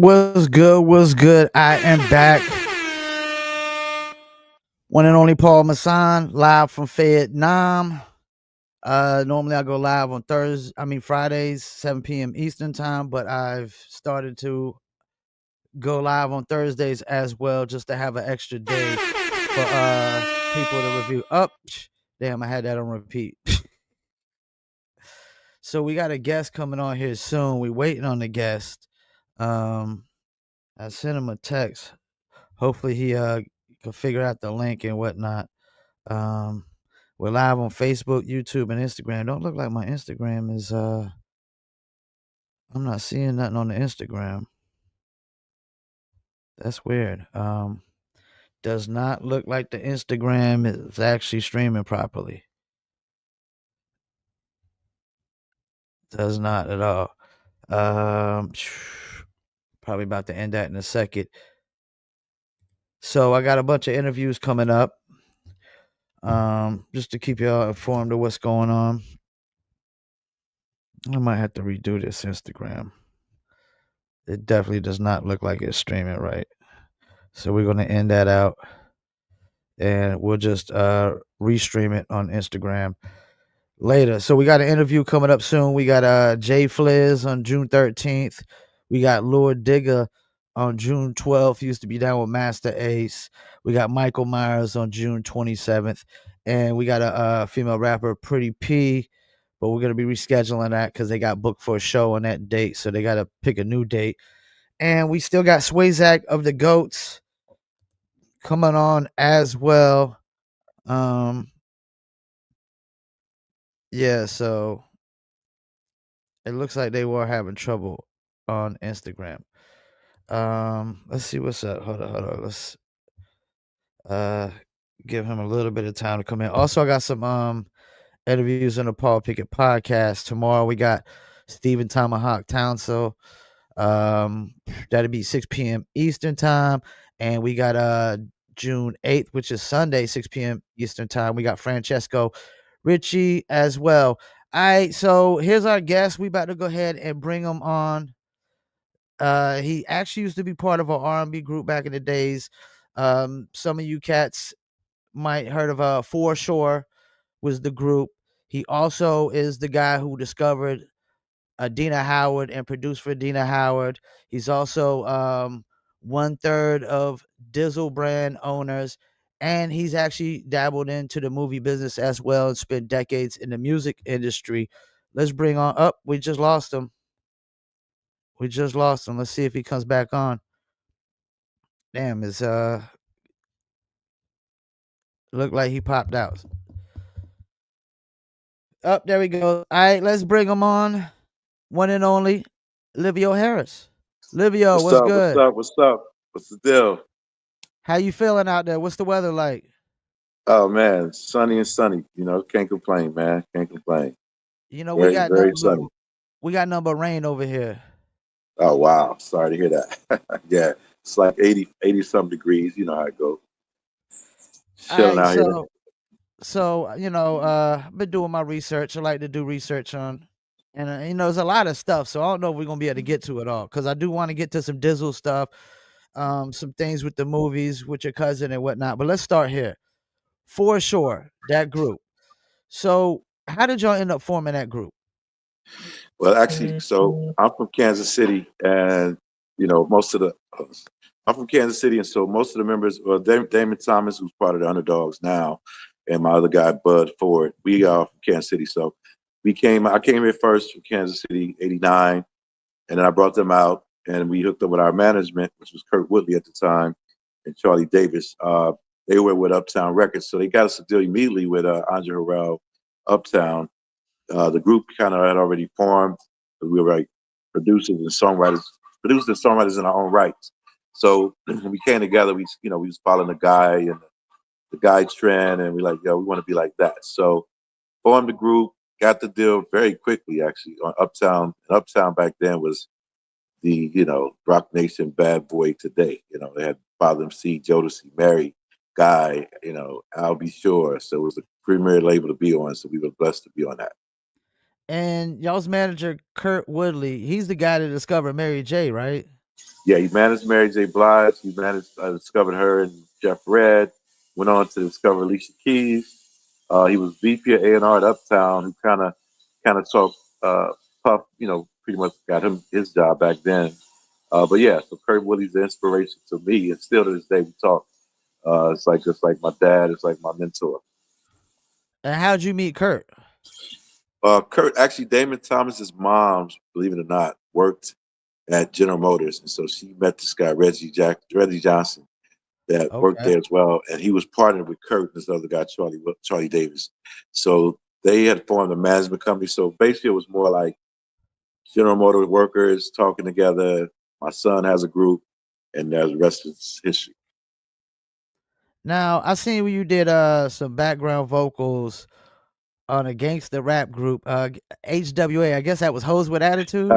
What's good? What's good? I am back. One and only Paul Masson, live from Fayettenam. Normally I go live on Fridays, 7 p.m. Eastern time, but I've started to go live on Thursdays as well, just to have an extra day for people to review. Damn, I had that on repeat. So we got a guest coming on here soon. We waiting on the guest. I sent him a text. Hopefully he can figure out the link and whatnot. We're live on Facebook, YouTube, and Instagram. Don't look like my Instagram is I'm not seeing nothing on the Instagram. That's weird. Does not look like the Instagram is actually streaming properly. Does not at all. Probably about to end that in a second. So I got a bunch of interviews coming up. Just to keep y'all informed of what's going on. I might have to redo this Instagram. It definitely does not look like it's streaming right. So we're going to end that out. And we'll just restream it on Instagram later. So we got an interview coming up soon. We got Jay Fliz on June 13th. We got Lord Digger on June 12th. He used to be down with Master Ace. We got Michael Myers on June 27th. And we got a female rapper, Pretty P. But we're going to be rescheduling that because they got booked for a show on that date. So they got to pick a new date. And we still got Swayzak of the Goats coming on as well. Yeah, so it looks like they were having trouble on Instagram. Let's see what's up. Hold on. Let's give him a little bit of time to come in. Also, I got some interviews on the Paul Pickett podcast. Tomorrow we got Stephen Tomahawk Townsend. That'll be 6 p.m. Eastern time. And we got June 8th, which is Sunday, 6 p.m. Eastern time. We got Francesco Richie as well. All right, so here's our guest. We about to go ahead and bring him on. He actually used to be part of our R&B group back in the days. Some of you cats might heard of For Sure was the group. He also is the guy who discovered Dina Howard and produced for Dina Howard. He's also 1/3 of Dizzle brand owners, and he's actually dabbled into the movie business as well and spent decades in the music industry. Let's bring on up. We just lost him. Let's see if he comes back on. Damn, it's looked like he popped out. Up there we go. All right, let's bring him on. One and only Livio Harris. Livio, What's what's up? What's good? up? What's up? What's the deal? How you feeling out there? What's the weather like? Oh man, sunny and sunny. Can't complain, man. Can't complain. You know, Very, very sunny. we got nothing but rain over here. Oh wow. Sorry to hear that. Yeah, it's like 80 some degrees. You know how it goes. All Chilling right, out here. I've been doing my research. I like to do research on, and there's a lot of stuff. So I don't know if we're gonna be able to get to it all because I do want to get to some Dizzle stuff, some things with the movies with your cousin and whatnot. But let's start here. For Sure, that group. So how did y'all end up forming that group? Well, actually, so I'm from Kansas City, and most of the I'm from Kansas City, and so most of the members, well, Damon Thomas, who's part of the Underdogs now, and my other guy Bud Ford, we are from Kansas City. So I came here first from Kansas City, '89, and then I brought them out, and we hooked up with our management, which was Kurt Woodley at the time, and Charlie Davis. They were with Uptown Records, so they got us to deal immediately with Andre Harrell, Uptown. The group kind of had already formed. We were like producers and songwriters in our own rights. So when we came together, we was following the guy and the guy trend, and we like, yo, we want to be like that. So formed the group, got the deal very quickly actually on Uptown. And Uptown back then was the Rock Nation bad boy today. They had Father MC, Jodeci, Mary, Guy, I'll Be Sure. So it was the premier label to be on. So we were blessed to be on that. And y'all's manager, Kurt Woodley, he's the guy that discovered Mary J, right? Yeah, he managed Mary J. Blige. He managed discovered her and Jeff Red. Went on to discover Alicia Keys. He was VP of A&R at Uptown, who kind of talked Puff. Pretty much got him his job back then. But yeah, so Kurt Willie's the inspiration to me, and still to this day we talk. It's like my dad. It's like my mentor. And how'd you meet Kurt? Kurt, actually, Damon Thomas's mom, believe it or not, worked at General Motors, and so she met this guy Reggie Johnson, that worked Okay. there as well, and he was partnered with Kurt and this other guy, Charlie Davis. So they had formed a management company. So basically, it was more like General Motors workers talking together. My son has a group, and the rest is history. Now I seen when you did some background vocals on a gangster rap group, HWA. I guess that was Hoes with Attitude.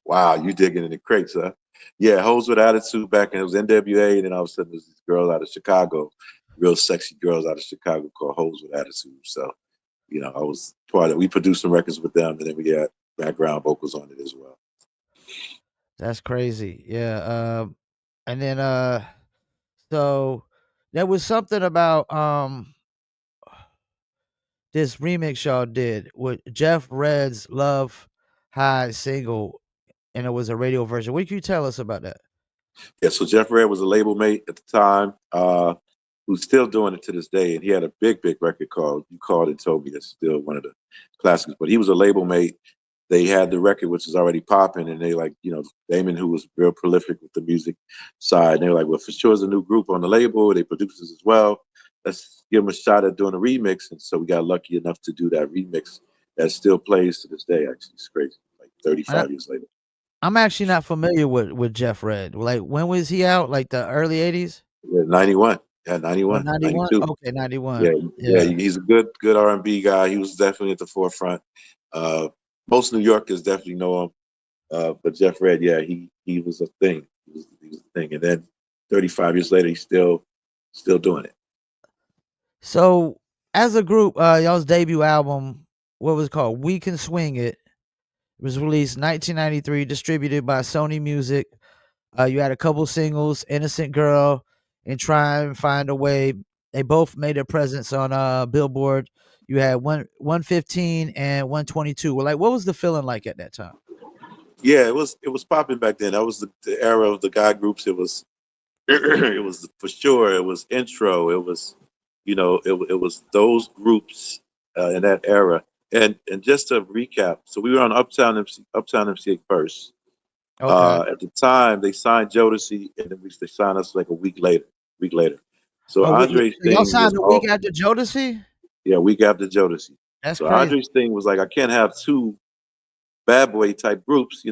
Wow, you digging in the crates, huh? Yeah, Hoes with Attitude back then. It was NWA, and then all of a sudden there's these girls out of Chicago, real sexy girls out of Chicago called Hoes with Attitude. So, I was part of. We produced some records with them, and then we had background vocals on it as well. That's crazy. Yeah. And then so there was something about this remix y'all did with Jeff Red's Love High single, and it was a radio version. What can you tell us about that? Yeah, so Jeff Red was a label mate at the time, who's still doing it to this day. And he had a big, big record called You Called and Told Me. That's still one of the classics. But he was a label mate. They had the record, which was already popping. And they Damon, who was real prolific with the music side. And they were like, well, for sure, there's a new group on the label. They producers as well. Let's give them a shot at doing a remix. And so we got lucky enough to do that remix that still plays to this day, actually. It's crazy, like And 35 years later. I'm actually not familiar with Jeff Red. Like, when was he out? Like the early '80s? Yeah, 91. Yeah, Oh, 91, 91? 92. Okay, Yeah, 91. yeah, Yeah. he's a good R&B guy. He was definitely at the forefront. Uh, Most New Yorkers definitely know him, but Jeff Red, yeah, he was a thing. He was a thing, and then 35 years later, he's still doing it. So, as a group, y'all's debut album, what was it called? We Can Swing It. It was released 1993, distributed by Sony Music. You had a couple singles, Innocent Girl and Try and Find a Way. They both made a presence on Billboard. You had 115 and 122. Well, like, what was the feeling like at that time? Yeah, it was popping back then. That was the era of the guy groups. It was it was for sure. It was intro. It was it was those groups in that era. And just to recap, so we were on Uptown MC first. Okay. At the time, they signed Jodeci, and then they signed us like a week later. Week later, so Oh, Andre's so y'all thing was signed a week all after Jodeci? yeah, week after Jodeci. That's So crazy. Andre's thing was like, I can't have two bad boy type groups,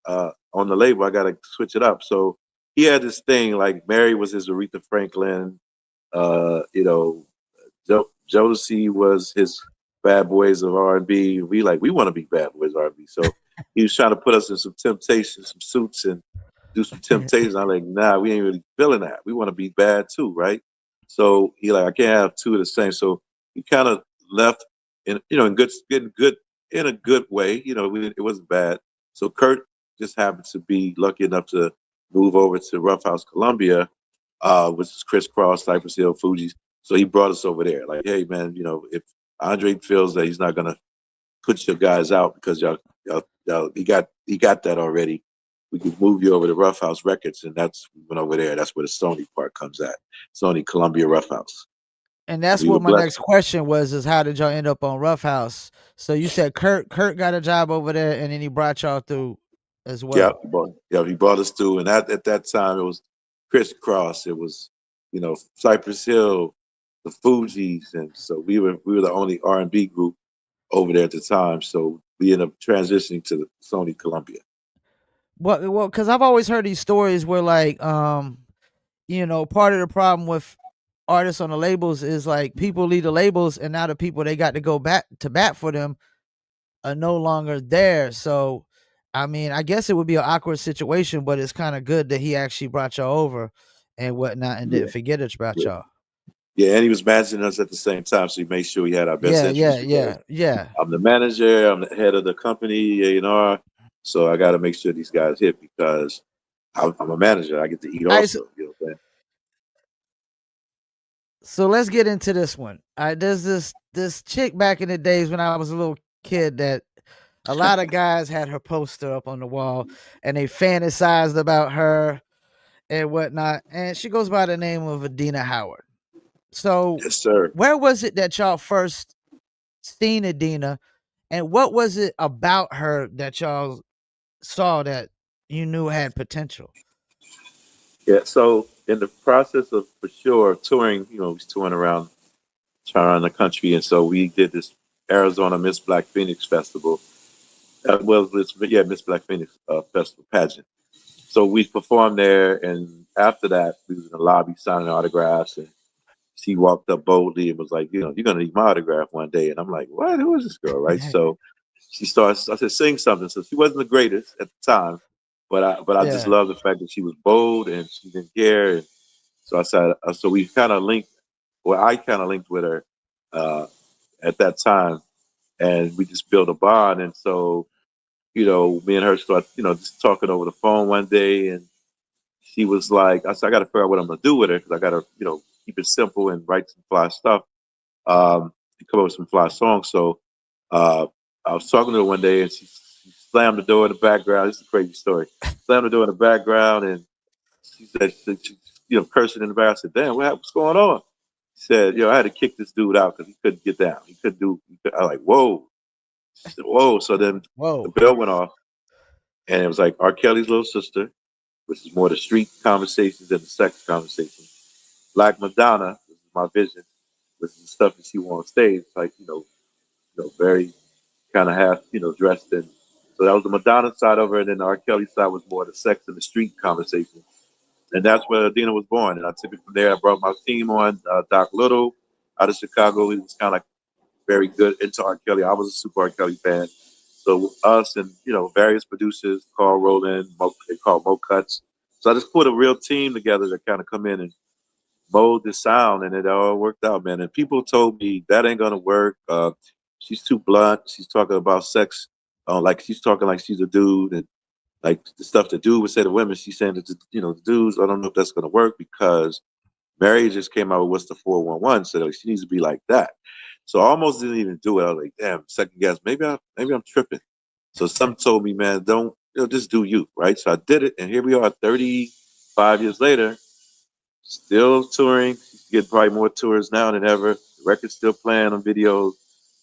on the label. I got to switch it up. So he had this thing like Mary was his Aretha Franklin, uh, you know, Jodeci was his Bad Boys of R&B. We want to be Bad Boys R&B. So he was trying to put us in some Temptations, some suits, and do some Temptations. I'm like, nah, we ain't really feeling that. We want to be bad too, right? So he like, I can't have two of the same. So he kind of left in a good way. It wasn't bad. So Kurt just happened to be lucky enough to move over to Rough House Columbia, which is Crisscross, Cypress Hill, Fuji's. So he brought us over there. Like, hey man, if Andre feels that he's not gonna put your guys out because y'all he got that already, we could move you over to Rough House Records, and that's we went over there. That's where the Sony part comes at. Sony Columbia Rough House. And And that's we were what my blessed. next question was: is how did y'all end up on Rough House? So you said Kurt got a job over there, and then he brought y'all through as Yeah, well. he brought us through, and at that time it was Crisscross. It was Cypress Hill, the Fugees, and so we were the only R&B group over there at the time. So we ended up transitioning to the Sony Columbia. Well, because I've always heard these stories where, like, part of the problem with artists on the labels is like people leave the labels, and now the people they got to go back to bat for them are no longer there. So, I mean, I guess it would be an awkward situation, but it's kind of good that he actually brought y'all over and whatnot, and Yeah, didn't forget about yeah, y'all. yeah. And he was managing us at the same time, so he made sure he had our best Yeah, interests yeah, because yeah, yeah. I'm the manager, I'm the head of the company, A&R. So I got to make sure these guys hit because I'm a manager. I get to eat All right, so, also. You know what I'm so let's get into this one. All right, there's this chick back in the days when I was a little kid that a lot of guys had her poster up on the wall and they fantasized about her and whatnot. And she goes by the name of Adina Howard. So Yes, sir. where was it that y'all first seen Adina, and what was it about her that y'all saw that you knew had potential? Yeah. So in the process of for sure touring, we was touring around the country, and so we did this Arizona Miss Black Phoenix Festival. Well, yeah, Miss Black Phoenix Festival pageant. So we performed there, and after that, we was in the lobby signing autographs, and she walked up boldly and was like, you're gonna need my autograph one day. And I'm like, what? Who is this girl? Right? So she starts. I said, sing something. So she wasn't the greatest at the time, but I just Yeah. love the fact that she was bold and she didn't care. And so I said, so we kind of linked. Well, I kind of linked with her uh, at that time, and we just built a bond. And so me and her start, just talking over the phone one day, and she was like, I said, I got to figure out what I'm gonna do with her because I got to, keep it simple and write some fly stuff, and come up with some fly songs. So uh, I was talking to her one day, and she slammed the door in the background. This is a crazy story. Slammed the door in the background, and she said, cursing in the back. I said, damn, what's going on? She said, I had to kick this dude out because he couldn't get down. He couldn't do. I was like, whoa. She said, whoa. So then the Whoa. bell went off, and it was like R. Kelly's little sister, which is more the street conversations than the sex conversations. Black Madonna, this is my vision, which is the stuff that she wore on stage, like, very kind of half, dressed in. So that was the Madonna side of her, and then the R. Kelly side was more the sex and the street conversation. And that's where Adina was born. And I took it from there. I brought my team on, Doc Little out of Chicago. He was kind of very good into R. Kelly. I was a super R. Kelly fan. So us and various producers, Carl Rowland, they call Mo Cuts. So I just put a real team together to kind of come in and mold the sound, and it all worked out, man. And people told me that ain't gonna work. She's too blunt. She's talking about sex, like she's talking like she's a dude, and like the stuff the dude would say to women, she's saying to the dudes. I don't know if that's gonna work because Mary just came out with what's the 411, so like, she needs to be like that. So I almost didn't even do it. I was like, damn, second guess. Maybe I'm tripping. So some told me, man, don't just do you, right? So I did it, and here we are, 35 years later, still touring. She's getting probably more tours now than ever. The record's still playing on videos.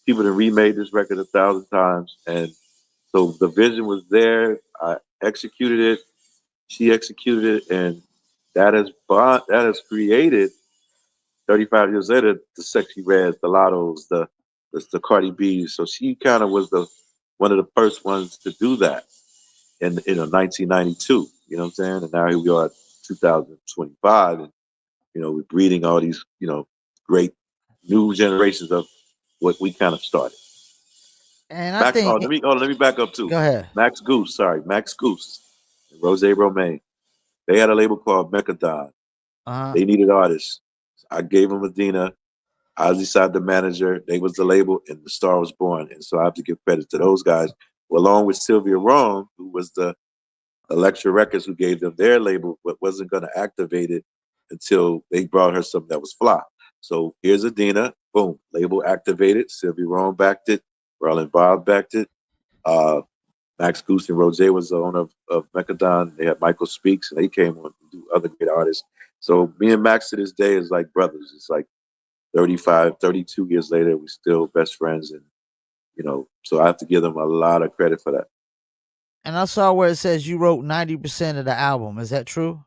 People have remade this record 1,000 times, and so the vision was there. I executed it. She executed it, and that has created 35 years later, the Sexy Reds, the Lottos, the Cardi B's. So she kind of was the one of the first ones to do that in 1992. You know what I'm saying? And now here we are, 2025, and we're breeding all these great new generations of what we kind of started. And I Max, think let me back up too. go ahead. Max Goose, and Rose Romaine. They had a label called Mechadon. Uh-huh. They needed artists. I gave them Medina. I decided the manager. They was the label, and the star was born. And so I have to give credit to those guys, well, along with Sylvia Rome, who was the Elektra Records, who gave them their label, but wasn't going to activate it until they brought her something that was fly. So here's Adina, boom, label activated. Sylvia Rome backed it. Roland Bob backed it. Uh, Max Goose and Roger was the owner of Mechadon. They had Michael Speaks, and they came on to do other great artists. So me and Max to this day is like brothers. It's like 35, 32 years later, we're still best friends. And, so I have to give them a lot of credit for that. And I saw where it says you wrote 90% of the album. Is that true?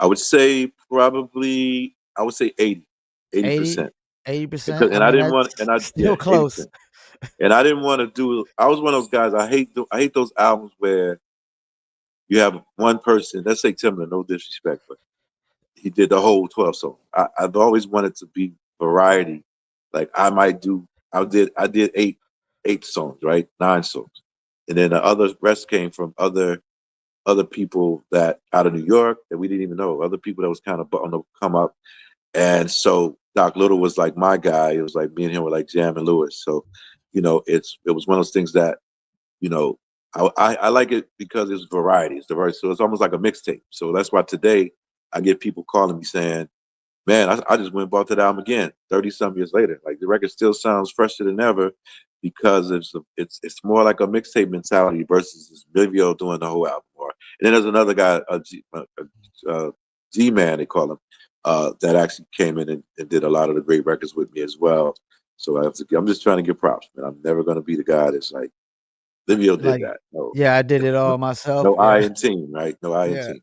I would say probably, I would say 80 80? percent. 80%? Because, I and I mean, didn't want, that's and I, yeah, still 80%. close. And I didn't want to I was one of those guys, I hate those albums where you have one person, let's say Timberland, no disrespect, but he did the whole 12 song. I've always wanted to be variety. Like I did eight songs, right? 9 songs. And then the other rest came from other people that out of New York that we didn't even know, other people that was kind of on the come up. And so Doc Little was like my guy. It was like me and him were like Jam and Lewis. So, it was one of those things that, you know, I like it because it's variety. It's diverse. So it's almost like a mixtape. So that's why today I get people calling me saying, man, I just went and bought that album again, 30 some years later. Like the record still sounds fresher than ever because it's more like a mixtape mentality versus this Livio doing the whole album. And then there's another guy, G Man, they call him, that actually came in and did a lot of the great records with me as well. So I'm just trying to give props, man. I'm never gonna be the guy that's like Livio did Like, that. No, yeah, I did no, it no, all myself. no I Yeah, in team, right? No I in yeah, team.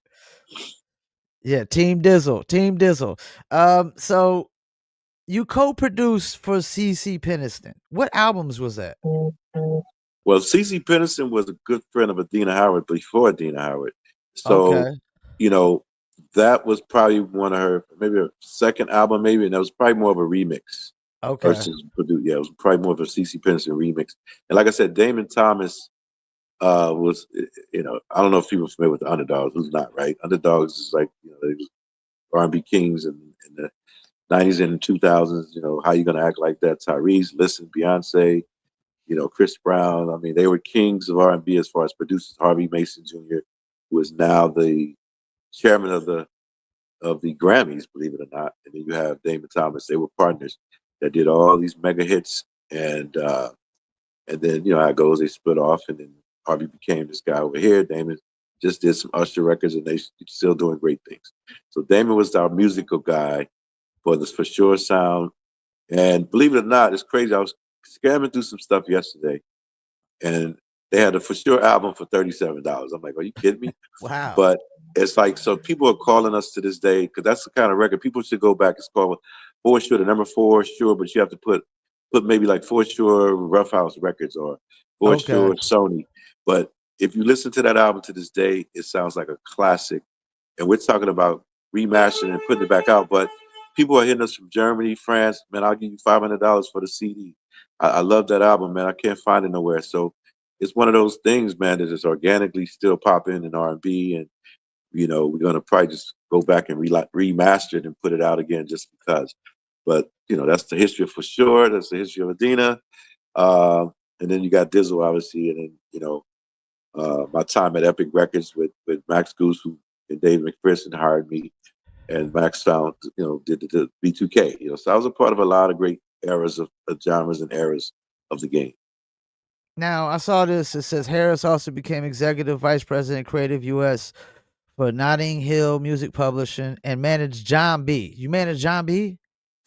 yeah. Team Dizzle, Team Dizzle. So you co-produced for CC Peniston. What albums was that? Well, CeCe Peniston was a good friend of Adina Howard before Adina Howard. So, Okay, you know, that was probably one of her, maybe her second album, maybe, and that was probably more of a remix okay, versus produce. Yeah, it was probably more of a CeCe Peniston remix. And like I said, Damon Thomas was, I don't know if people are familiar with the Underdogs. Who's not, right? Underdogs is like, they was R&B kings in the 90s and 2000s. How you gonna act like that? Tyrese, Listen, Beyonce, Chris Brown. I mean, they were kings of R&B as far as producers. Harvey Mason Jr., who is now the chairman of the Grammys, believe it or not. And then you have Damon Thomas. They were partners that did all these mega hits, and then how it goes. They split off, and then Harvey became this guy over here. Damon just did some Usher records, and they still doing great things. So Damon was our musical guy for this For Sure sound. And believe it or not, it's crazy. I was scamming through some stuff yesterday, and they had a For Sure album for $37. I'm like, are you kidding me? wow. But it's like, so people are calling us to this day because that's the kind of record people should go back. It's called For Sure, the number four sure, but you have to put maybe like For Sure Rough House Records or For Okay, Sure Sony. But if you listen to that album to this day, it sounds like a classic. And we're talking about remastering and putting it back out. But people are hitting us from Germany, France. Man, I'll give you $500 for the CD. I love that album, man. I can't find it nowhere. So it's one of those things, man, that is organically still popping in R&B, and we're gonna probably just go back and remaster it and put it out again just because. But that's the history of For Sure. That's the history of Adina. And then you got Dizzle, obviously, and then my time at Epic Records with Max Goose, who and Dave McPherson hired me, and Max found did the B2K. So I was a part of a lot of great eras of genres and eras of the game. now I saw this. It says Harris also became executive vice president, creative U.S. for Notting Hill Music Publishing and managed John B. You managed John B?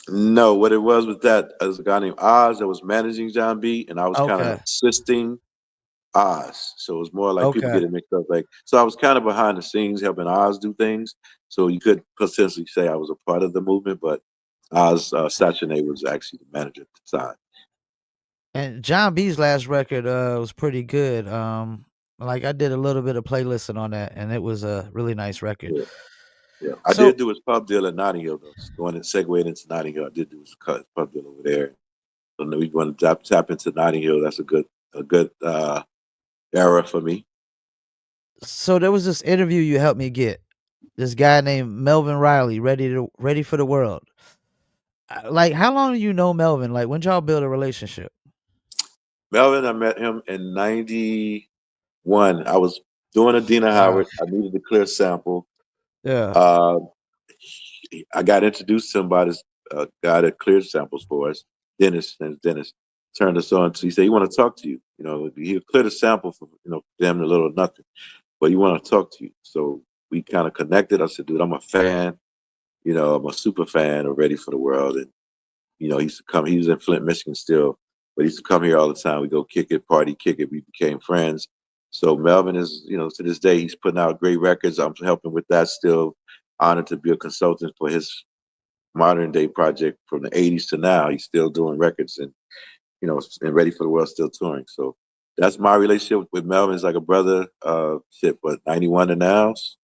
No, what it was that as a guy named Oz that was managing John B, and I was kind of Okay, assisting Oz. So it was more like people okay. get it mixed up. Like, so I was kind of behind the scenes helping Oz do things. So you could potentially say I was a part of the movement, but Oz Sachene was actually the manager at the time. And John B's last record was pretty good. Like I did a little bit of playlisting on that, and it was a really nice record. Yeah, yeah. I did So do his pub deal at Notting Hill, though. Just going and segued into Notting Hill. I did do his pub deal over there. So now we want to tap into Notting Hill. That's a good era for me. so there was this interview you helped me get. This guy named Melvin Riley, ready for the world. Like, how long do you know Melvin? Like, when y'all build a relationship? Melvin, I met him in '91. I was doing a Dina Wow. Howard. I needed a clear sample. Yeah. Uh, I got introduced to him by this guy that cleared samples for us, Dennis. And Dennis turned us on to. He said, "He want to talk to you. He cleared a sample for damn a little or nothing, but he want to talk to you." So we kind of connected. I said, "Dude, I'm a fan. I'm a super fan of Ready for the World." And he used to come. He was in Flint, Michigan still, but he used to come here all the time. We go kick it, party, kick it. We became friends. So Melvin is, to this day, he's putting out great records. I'm helping with that still. Honored to be a consultant for his modern day project from the '80s to now. He's still doing records and Ready for the World still touring. So that's my relationship with Melvin. It's like a brother. But 91 to now, it's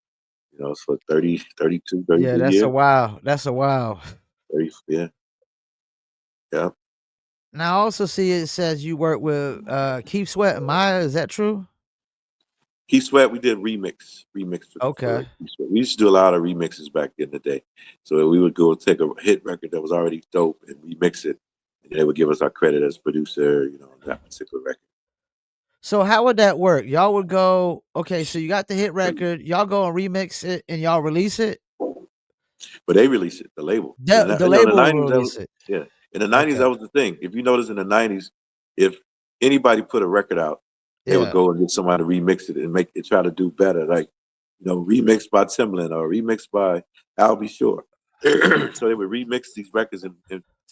for 30, 32, Yeah, 33 that's a years. wow. That's a wow. 30, yeah, yeah. Now I also see it says you work with Keith Sweat and Maya. Is that true? Keith Sweat, we did remix for Okay. Keith Sweat. We used to do a lot of remixes back in the day. So we would go take a hit record that was already dope and remix it, and they would give us our credit as producer, on that particular record. So how would that work? Y'all would go, okay, so you got the hit record, y'all go and remix it and y'all release it? But they release it, the label. The You know, in the label will '90s, that was, release it. yeah. In the '90s, Okay. that was the thing. If you notice, in the '90s, if anybody put a record out, they would Yeah. go and get somebody to remix it and make it try to do better, like, remixed by Timbaland or remixed by Al B. Shore. So they would remix these records and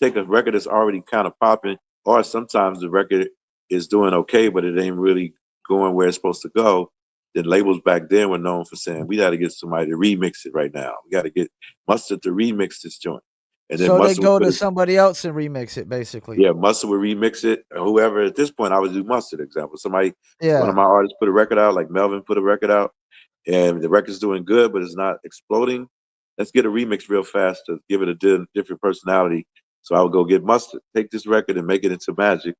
take a record that's already kind of popping, or sometimes the record is doing okay, but it ain't really going where it's supposed to go. Then labels back then were known for saying, we got to get somebody to remix it right now. We got to get Mustard to remix this joint. And then So they Mustard would go put to it, somebody else and remix it, basically. yeah, Mustard would remix it. Or whoever, at this point, I would do Mustard example. One of Yeah. my artists put a record out, like Melvin put a record out, and the record's doing good, but it's not exploding. Let's get a remix real fast to give it a different personality. So I would go get Mustard, take this record and make it into magic.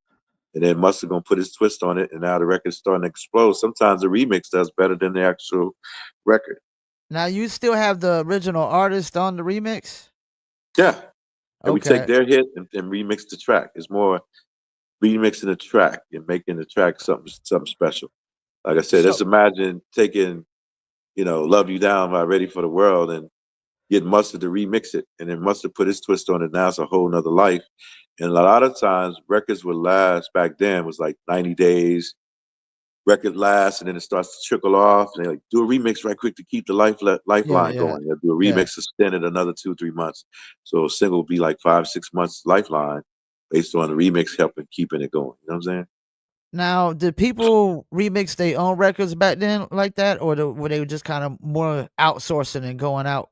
And then Mustard gonna put his twist on it, and now the record's starting to explode. Sometimes the remix does better than the actual record. Now you still have the original artist on the remix? Yeah, and we take Okay. their hit and remix the track. It's more remixing the track and making the track something special. Like I said, So let's imagine taking, "Love You Down" by Ready for the World and get Mustard to remix it, and then Mustard put his twist on it. Now it's a whole nother life. And a lot of times, records would last back then was like 90 days. Record lasts, and then it starts to trickle off. And they like do a remix right quick to keep the yeah, lifeline yeah, going. They'll do a yeah. remix, extend it another 2, 3 months. So a single will be like 5, 6 months lifeline based on the remix helping keeping it going. You know what I'm saying? Now, did people remix their own records back then like that, or were they just kind of more outsourcing and going out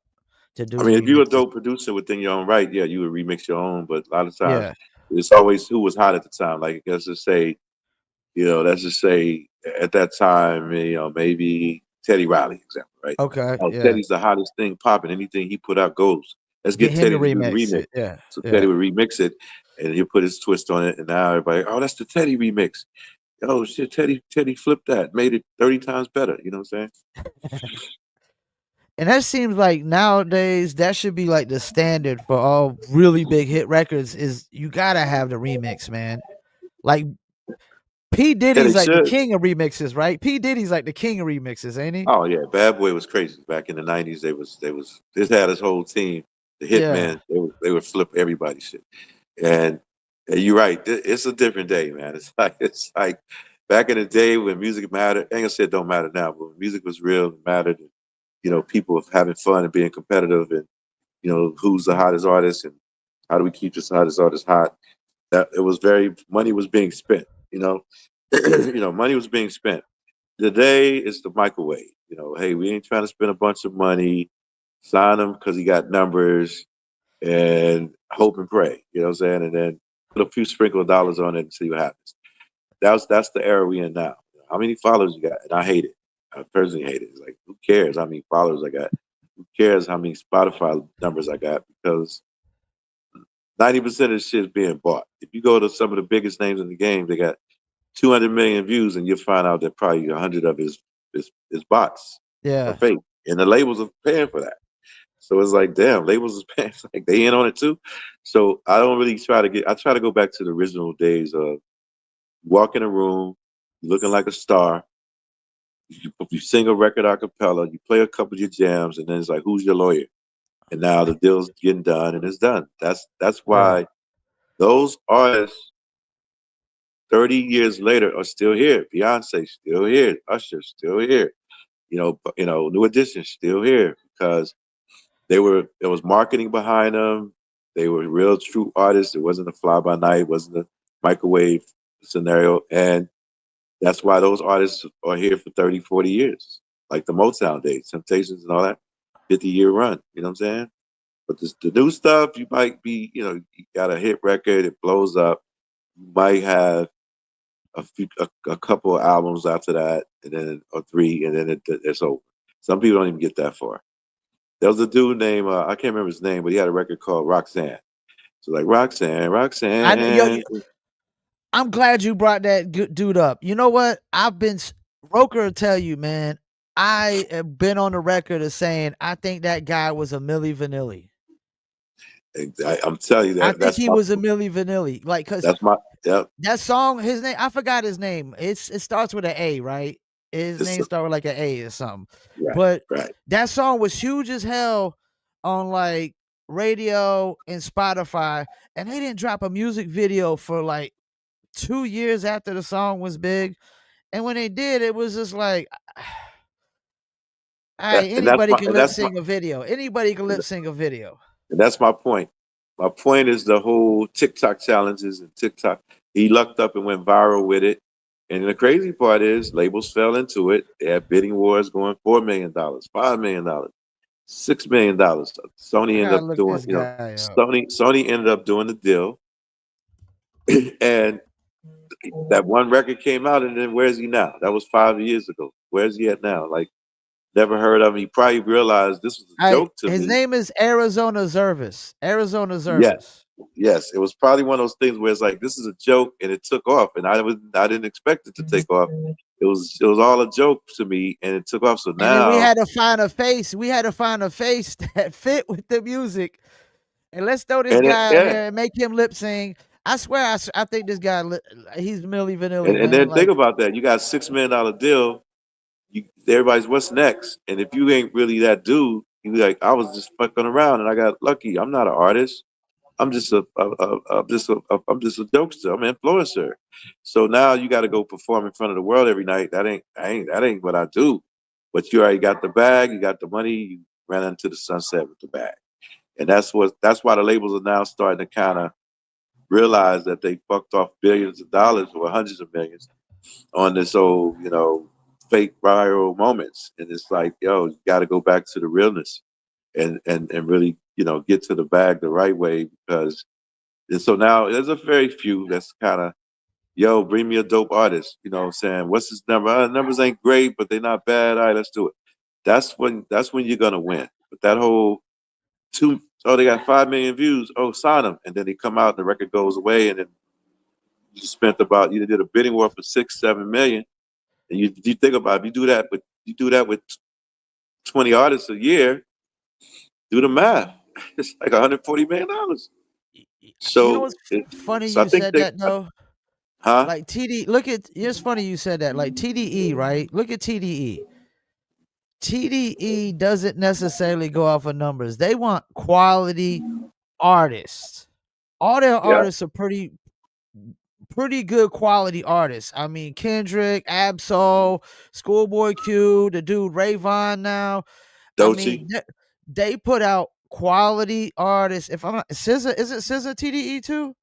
to do I the mean, if you're a remixes? dope producer within your own right, yeah, you would remix your own. But a lot of times, Yeah. it's always who was hot at the time. Like let's just say at that time, maybe Teddy Riley, example, right? Okay. Oh, Yeah. Teddy's the hottest thing popping. Anything he put out goes. Let's Get get him to Teddy to do the remix remix. it. Yeah. So Teddy Yeah. would remix it, and he'll put his twist on it, and now everybody, oh, that's the Teddy remix. Oh shit, Teddy flipped that, made it 30 times better. You know what I'm saying? And that seems like nowadays that should be like the standard for all really big hit records is you gotta have the remix, man. Like P. Yeah, they Diddy's like the should. king of remixes, right? P. Diddy's like the king of remixes, ain't he? Oh yeah, Bad Boy was crazy back in the '90s. They was this had his whole team, the Yeah. Hitman. They would flip everybody's shit. And you're right. It's a different day, man. It's like back in the day when music mattered. I ain't gonna say it don't matter now, but when music was real, it mattered. And, people having fun and being competitive, and who's the hottest artist, and how do we keep this hottest artist hot? That it was very money was being spent. Money was being spent. Today it's the microwave. Hey, we ain't trying to spend a bunch of money. Sign him because he got numbers and hope and pray. You know what I'm saying? And then put a few sprinkle of dollars on it and see what happens. That's the era we in now. How many followers you got? And I hate it. I personally hate it. It's like, who cares how many followers I got? Who cares how many Spotify numbers I got? Because 90% of the shit is being bought. If you go to some of the biggest names in the game, they got 200 million views, and you'll find out that probably 100 of it is bots or Yeah. fake. And the labels are paying for that. So it's like, damn, labels is paying, like they in on it too. So I don't really I try to go back to the original days of walk in a room, looking like a star. You sing a record a cappella, you play a couple of your jams, and then it's like, who's your lawyer? And now the deal's getting done and it's done. That's Yeah. why those artists 30 years later are still here. Beyonce still here. Usher still here. New Edition still here because there was marketing behind them. They were real true artists. It wasn't a fly by night, wasn't a microwave scenario. And that's why those artists are here for 30, 40 years. Like the Motown days, Temptations and all that, 50-year run. You know what I'm saying? But the new stuff, you might be, you got a hit record, it blows up. You might have a couple of albums after that, and then or three, and then it's over. Some people don't even get that far. There was a dude named I can't remember his name, but he had a record called Roxanne. So like Roxanne, I kn yo, Roxanne. I'm glad you brought that dude up. You know what? Roker will tell you, man, I have been on the record of saying I think that guy was a Milli Vanilli. I'm telling you I that think he was a Milli Vanilli, like, cause that's my yep. that song, his name, I forgot his name. It starts with an A, right? His It's name started with like an A or something. right, But right. that song was huge as hell on like radio and Spotify, and they didn't drop a music video for like 2 years after the song was big. And when they did, it was just like, all right, And that's anybody my can lip sync a video. Anybody can lip sync a video. and that's my point. My point is the whole TikTok challenges and TikTok. He lucked up and went viral with it. And the crazy part is labels fell into it. They had bidding wars going $4 million, $5 million, $6 million. Sony I ended gotta up look doing, this guy up. Sony ended up doing the deal. And that one record came out, and then where's he now? That was 5 years ago. Where's he at now? Like, never heard of him. He probably realized this was a I joke to His me. name is Arizona Zervis. Arizona Yes, Zervis. yes. It was probably one of those things where it's like this is a joke, and it took off, and I didn't expect it to take off. It was all a joke to me, and it took off. So And then we now, had to find a face. We had to find a face that fit with the music. And let's throw this and it, guy out yeah, here and make him lip sing. I swear, I think this guy, he's Milli Vanilli, and man. then think Like, about that. You got $6 million deal. Everybody's what's next, and if you ain't really that dude, you be like, I was just fucking around, and I got lucky. I'm not an artist. I'm just I'm just a jokester. I'm an influencer. So now you got to go perform in front of the world every night. That ain't what I do. But you already got the bag. You got the money. You ran into the sunset with the bag, and that's why the labels are now starting to kind of realize that they fucked off billions of dollars or hundreds of millions on this old fake viral moments. And it's like, yo, you got to go back to the realness and really get to the bag the right way because. And so now there's a very few that's kind of, yo, bring me a dope artist. You know what I'm saying? What's his number? Numbers ain't great, but they're not bad. All right, let's do it. That's when you're gonna win. But that whole they got 5 million views. Oh, sign them, and then they come out and the record goes away, and then you did a bidding war for 6, 7 million, and you think about it, you do that with 20 artists a year. Do the math. It's like $140 million. you know So what's funny so I you think said they, that though? huh? Like look at, it's funny you said that. Like TDE, right? Look at TDE. TDE doesn't necessarily go off of numbers. They want quality artists. All their Yeah, artists are pretty good quality artists. I mean, Kendrick, Absol, Schoolboy Q, the dude Rayvon now. I Dochi. mean, they put out quality artists. If I'm not SZA, is it SZA TDE too?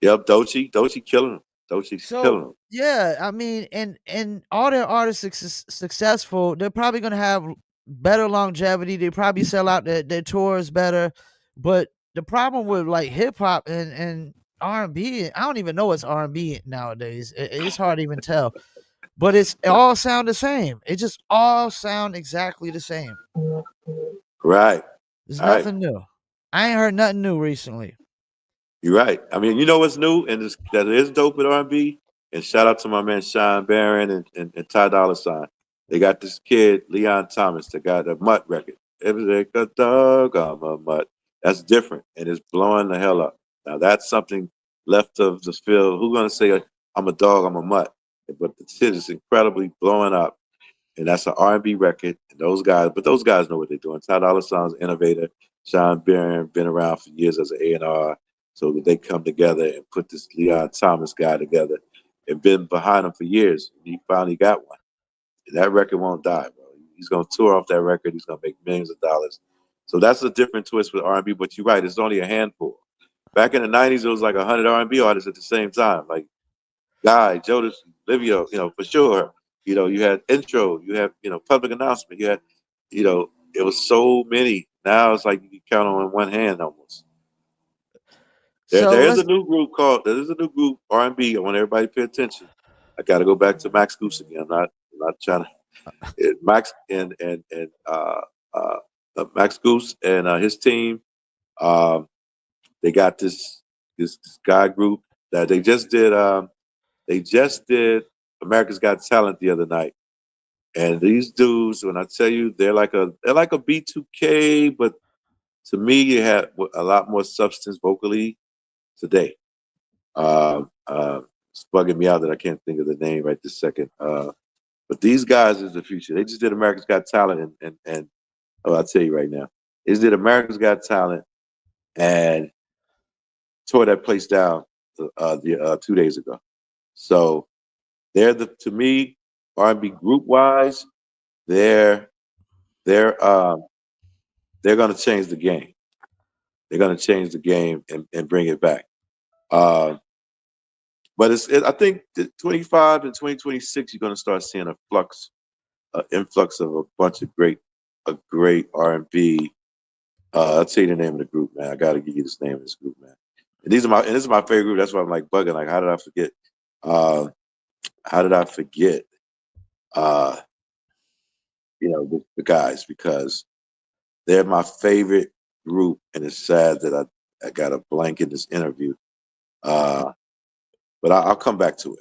Yep, Dochi killing him. Dochi's So killing him. yeah, I mean, and all their artists successful, they're probably gonna have better longevity. They probably sell out their tours better. But the problem with like hip hop and R&B, I don't even know what's R&B nowadays. It's hard to even tell. But it all sound the same. It just all sound exactly the same. Right. There's All right. nothing new. I ain't heard nothing new recently. You're right. I mean, you know what's new and that is dope with R&B. And shout out to my man Sean Barron and Ty Dolla Sign. They got this kid Leon Thomas that got a Mutt record. Every like a dog, I'm a mutt. That's different and it's blowing the hell up. Now that's something left of the field. Who's gonna say I'm a dog, I'm a mutt? But the shit is incredibly blowing up. And that's an R&B record. And those guys know what they're doing. Ty Dolla Sign's an innovator. Sean Barron been around for years as an A&R, so that they come together and put this Leon Thomas guy together, and been behind him for years. And he finally got one. And that record won't die, bro. He's gonna tour off that record. He's gonna make millions of dollars. So that's a different twist with R&B. But you're right, it's only a handful. Back in the '90s, it was like 100 R&B artists at the same time. Like Guy, Jonas, Livio, for sure. You had intro, you had, public announcement, you had, it was so many. Now it's like you can count on one hand almost. There, So there is a let's new group R&B. I want everybody to pay attention. I got to go back to Max Goose again. I'm not trying to. Max and Max Goose and his team. Um, they got this guy group that they just did. They just did America's Got Talent the other night. And these dudes, when I tell you, they're like a B2K, but To me, you had a lot more substance vocally today. It's bugging me out that I can't think of the name right this second. But these guys is the future. They just did America's Got Talent, and oh, I'll tell you right now, they just did America's Got Talent and tore that place down 2 days ago. So they're to me R&B group wise, they're they're um, they're going to change the game. They're going to change the game and bring it back. Uh, but I think 25 and 2026, you're going to start seeing influx of a bunch of a great R&B. I'll tell you the name of the group, man. I got to give you this name of this group, man. And this is my favorite group. That's why I'm like bugging. Like, how did I forget? Uh, how did I forget? Uh, the guys, because they're my favorite group, and it's sad that I got a blank in this interview. Uh, but I'll come back to it.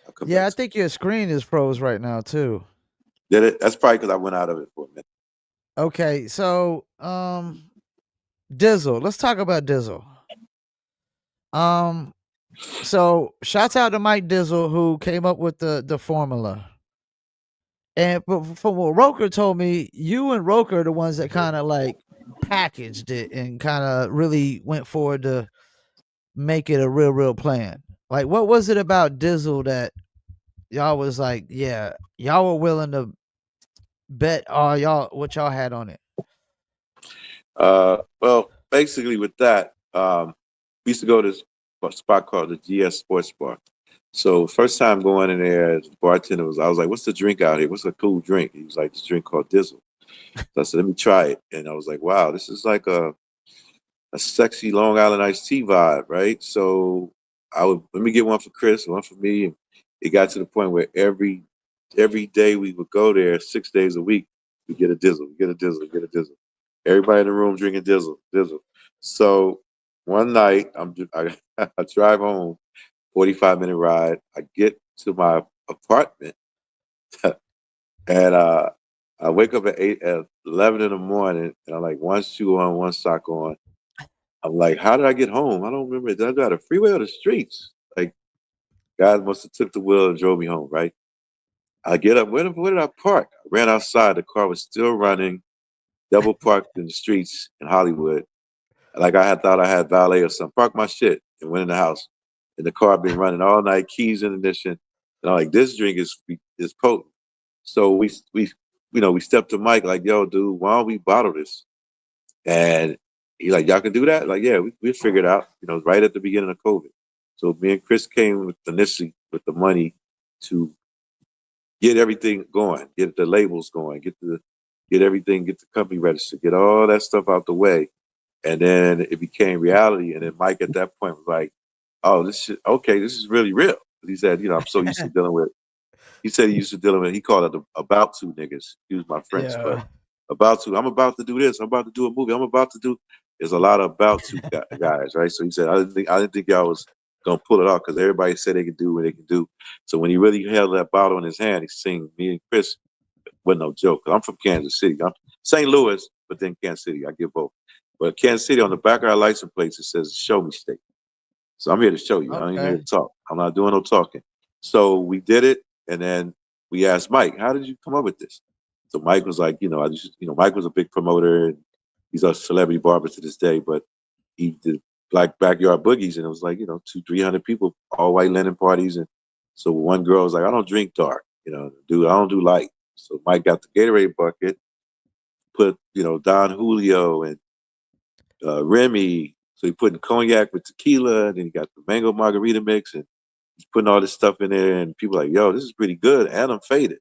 I'll come Yeah, back I to think your screen is froze right now too. it. Did it? That's probably because I went out of it for a minute. Okay, so Dizzle. Let's talk about Dizzle. Um, so shouts out to Mike Dizzle who came up with the formula. And but from what Roker told me, you and Roker are the ones that kind of like packaged it and kind of really went forward to make it a real plan. Like, what was it about Dizzle that y'all was like, yeah, y'all were willing to bet all y'all what y'all had on it? Well, basically with that, we used to go to this spot called the GS Sports Bar. So first time going in there, the bartender I was like, "What's the drink out here? What's a cool drink?" He was like, "This drink called Dizzle." So I said, "Let me try it," and I was like, "Wow, this is like a sexy Long Island iced tea vibe, right?" So I would let me get one for Chris, one for me, and it got to the point where every day we would go there 6 days a week. We get a Dizzle, we get a Dizzle, we get a Dizzle. Everybody in the room drinking Dizzle, Dizzle. So one night I drive home, 45-minute ride. I get to my apartment and I wake up at 11 in the morning and I'm like one shoe on, one sock on. I'm like, how did I get home? I don't remember. Did I drive the freeway or the streets? Like, God must have took the wheel and drove me home, right? I get up. Where did I park? I ran outside. The car was still running, double parked in the streets in Hollywood. Like I had thought I had valet or something. Parked my shit and went in the house. And the car been running all night, keys in ignition. And I'm like, this drink is potent. So we stepped to Mike like, yo, dude, why don't we bottle this? And he like, y'all can do that? Like, yeah, we figured out, right at the beginning of COVID. So me and Chris came initially with the money to get everything going, get the labels going, get everything, get the company registered, get all that stuff out the way. And then it became reality. And then Mike at that point was like, oh, this is really real. He said, I'm so used to dealing with he said he used to deal with he called it the about to niggas. He was my friends, but Yeah. I'm about to do this. I'm about to do a movie. I'm about to do. There's a lot of about to guys, right? So he said I didn't think y'all was gonna pull it off because everybody said they can do what they can do. So when he really held that bottle in his hand, he seen me and Chris wasn't no joke. I'm from Kansas City. I'm St. Louis, but then Kansas City. I get both. But Kansas City on the back of our license plates it says "Show Me State." So I'm here to show you. I ain't here Okay. to talk. I'm not doing no talking. So we did it, and then we asked Mike, "How did you come up with this?" So Mike was like, Mike was a big promoter. And he's a celebrity barber to this day, but he did like backyard boogies, and it was like 200-300 people, all white linen parties, and so one girl was like, "I don't drink dark, dude. I don't do light." So Mike got the Gatorade bucket, put Don Julio and Remy. So he putting cognac with tequila, and then he got the mango margarita mix, and he's putting all this stuff in there. And people are like, yo, this is pretty good. And I'm faded.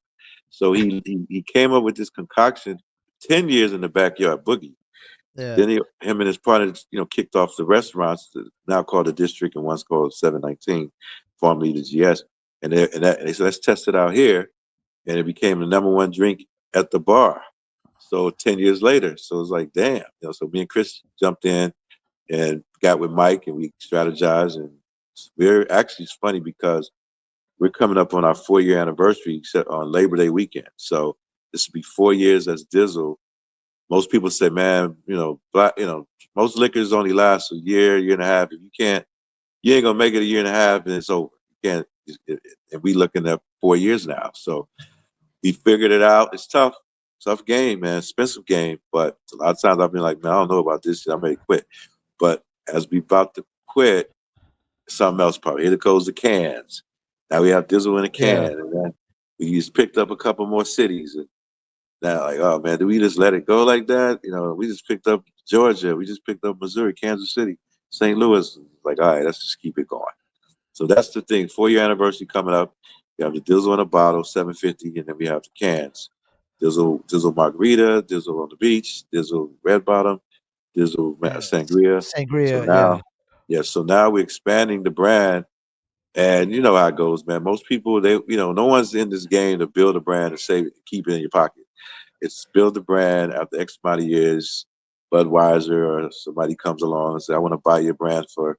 So he came up with this concoction, 10 years in the backyard boogie. Yeah. Then him and his partner, kicked off the restaurants, now called the District and once called 719, formerly the GS. And they said, let's test it out here. And it became the number one drink at the bar. So 10 years later, so it's like, damn. So me and Chris jumped in and got with Mike and we strategized. And we're actually, it's funny because we're coming up on our 4-year anniversary on Labor Day weekend. So this will be 4 years as Dizzle. most people say, man, most liquors only last a year, year and a half. If you ain't gonna make it a year and a half, and it's over. You can't. And we looking at 4 years now. So we figured it out. It's tough game, man. Expensive game. But a lot of times I've been like, man, I don't know about this shit. I'm ready to quit. But as we about to quit, something else probably. Here goes the cans. Now we have Dizzle in a Yeah, can, and then we just picked up a couple more cities. And now, like, oh man, do we just let it go like that? We just picked up Georgia. We just picked up Missouri, Kansas City, St. Louis. Like, all right, let's just keep it going. So that's the thing. 4-year anniversary coming up. We have the Dizzle in a bottle, 750, and then we have the cans. Dizzle Margarita, Dizzle on the beach, Dizzle Red Bottom, Dizzle yeah. Sangria. So Sangria, yeah. now, yeah, so now we're expanding the brand. And you know how it goes, man. Most people, no one's in this game to build a brand and save it, keep it in your pocket. It's build the brand after X amount of years. Budweiser or somebody comes along and say, I want to buy your brand for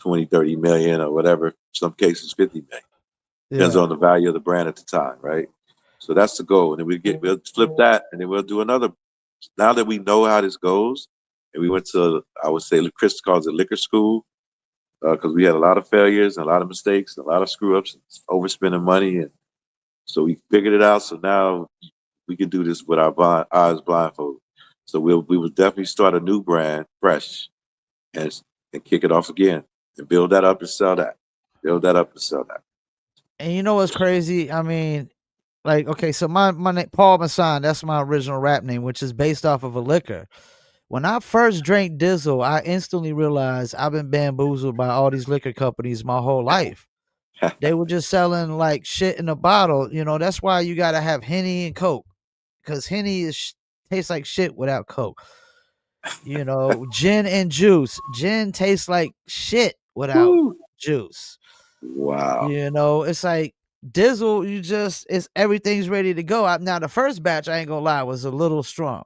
20, 30 million or whatever. Some cases 50 million. Depends Yeah. on the value of the brand at the time, right? So that's the goal. And then we'll flip that and then we'll do another. Now that we know how this goes, and we went to, I would say, Chris calls it liquor school, because we had a lot of failures and a lot of mistakes and a lot of screw ups and overspending money. And so we figured it out. So now we can do this with our eyes blindfolded. So we will definitely start a new brand fresh and and kick it off again and build that up and sell that. Build that up and sell that. And you know what's crazy? I mean, like, okay, so my name Paul Masson, that's my original rap name, which is based off of a liquor. When I first drank Dizzle, I instantly realized I've been bamboozled by all these liquor companies my whole life. They were just selling like shit in a bottle. That's why you gotta have Henny and Coke, because Henny tastes like shit without Coke. Gin and juice. Gin tastes like shit without Woo. juice. Wow. It's like Dizzle. It's everything's ready to go. Now the first batch, I ain't gonna lie, was a little strong.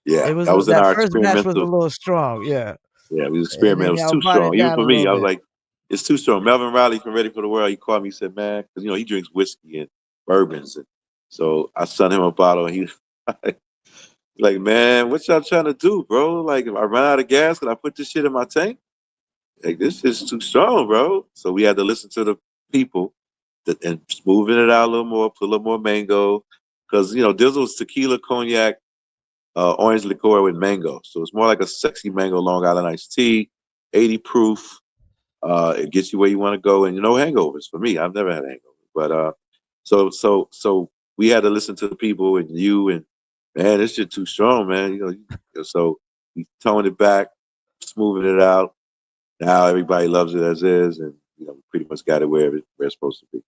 Yeah, It was that was in that our first batch was a experimental. little strong, yeah. Yeah, we was And experimenting. then It was y'all too brought strong. it Even down a for little me, I was bit. like, it's too strong. Melvin Riley from Ready for the World, he called me, he said, man, because he drinks whiskey and bourbons. And so I sent him a bottle and he like, man, what y'all trying to do, bro? Like, if I run out of gas, can I put this shit in my tank? Like, this is too strong, bro. So we had to listen to the people and smoothing it out a little more, put a little more mango. Because, Dizzle's tequila, cognac, orange liqueur with mango. So it's more like a sexy mango Long Island iced tea, 80 proof. It gets you where you want to go, and no hangovers for me. I've never had a hangover, but so we had to listen to the people and you and man, this shit too strong, man. So we toned it back, smoothing it out. Now everybody loves it as is, and we pretty much got it where it's supposed to be.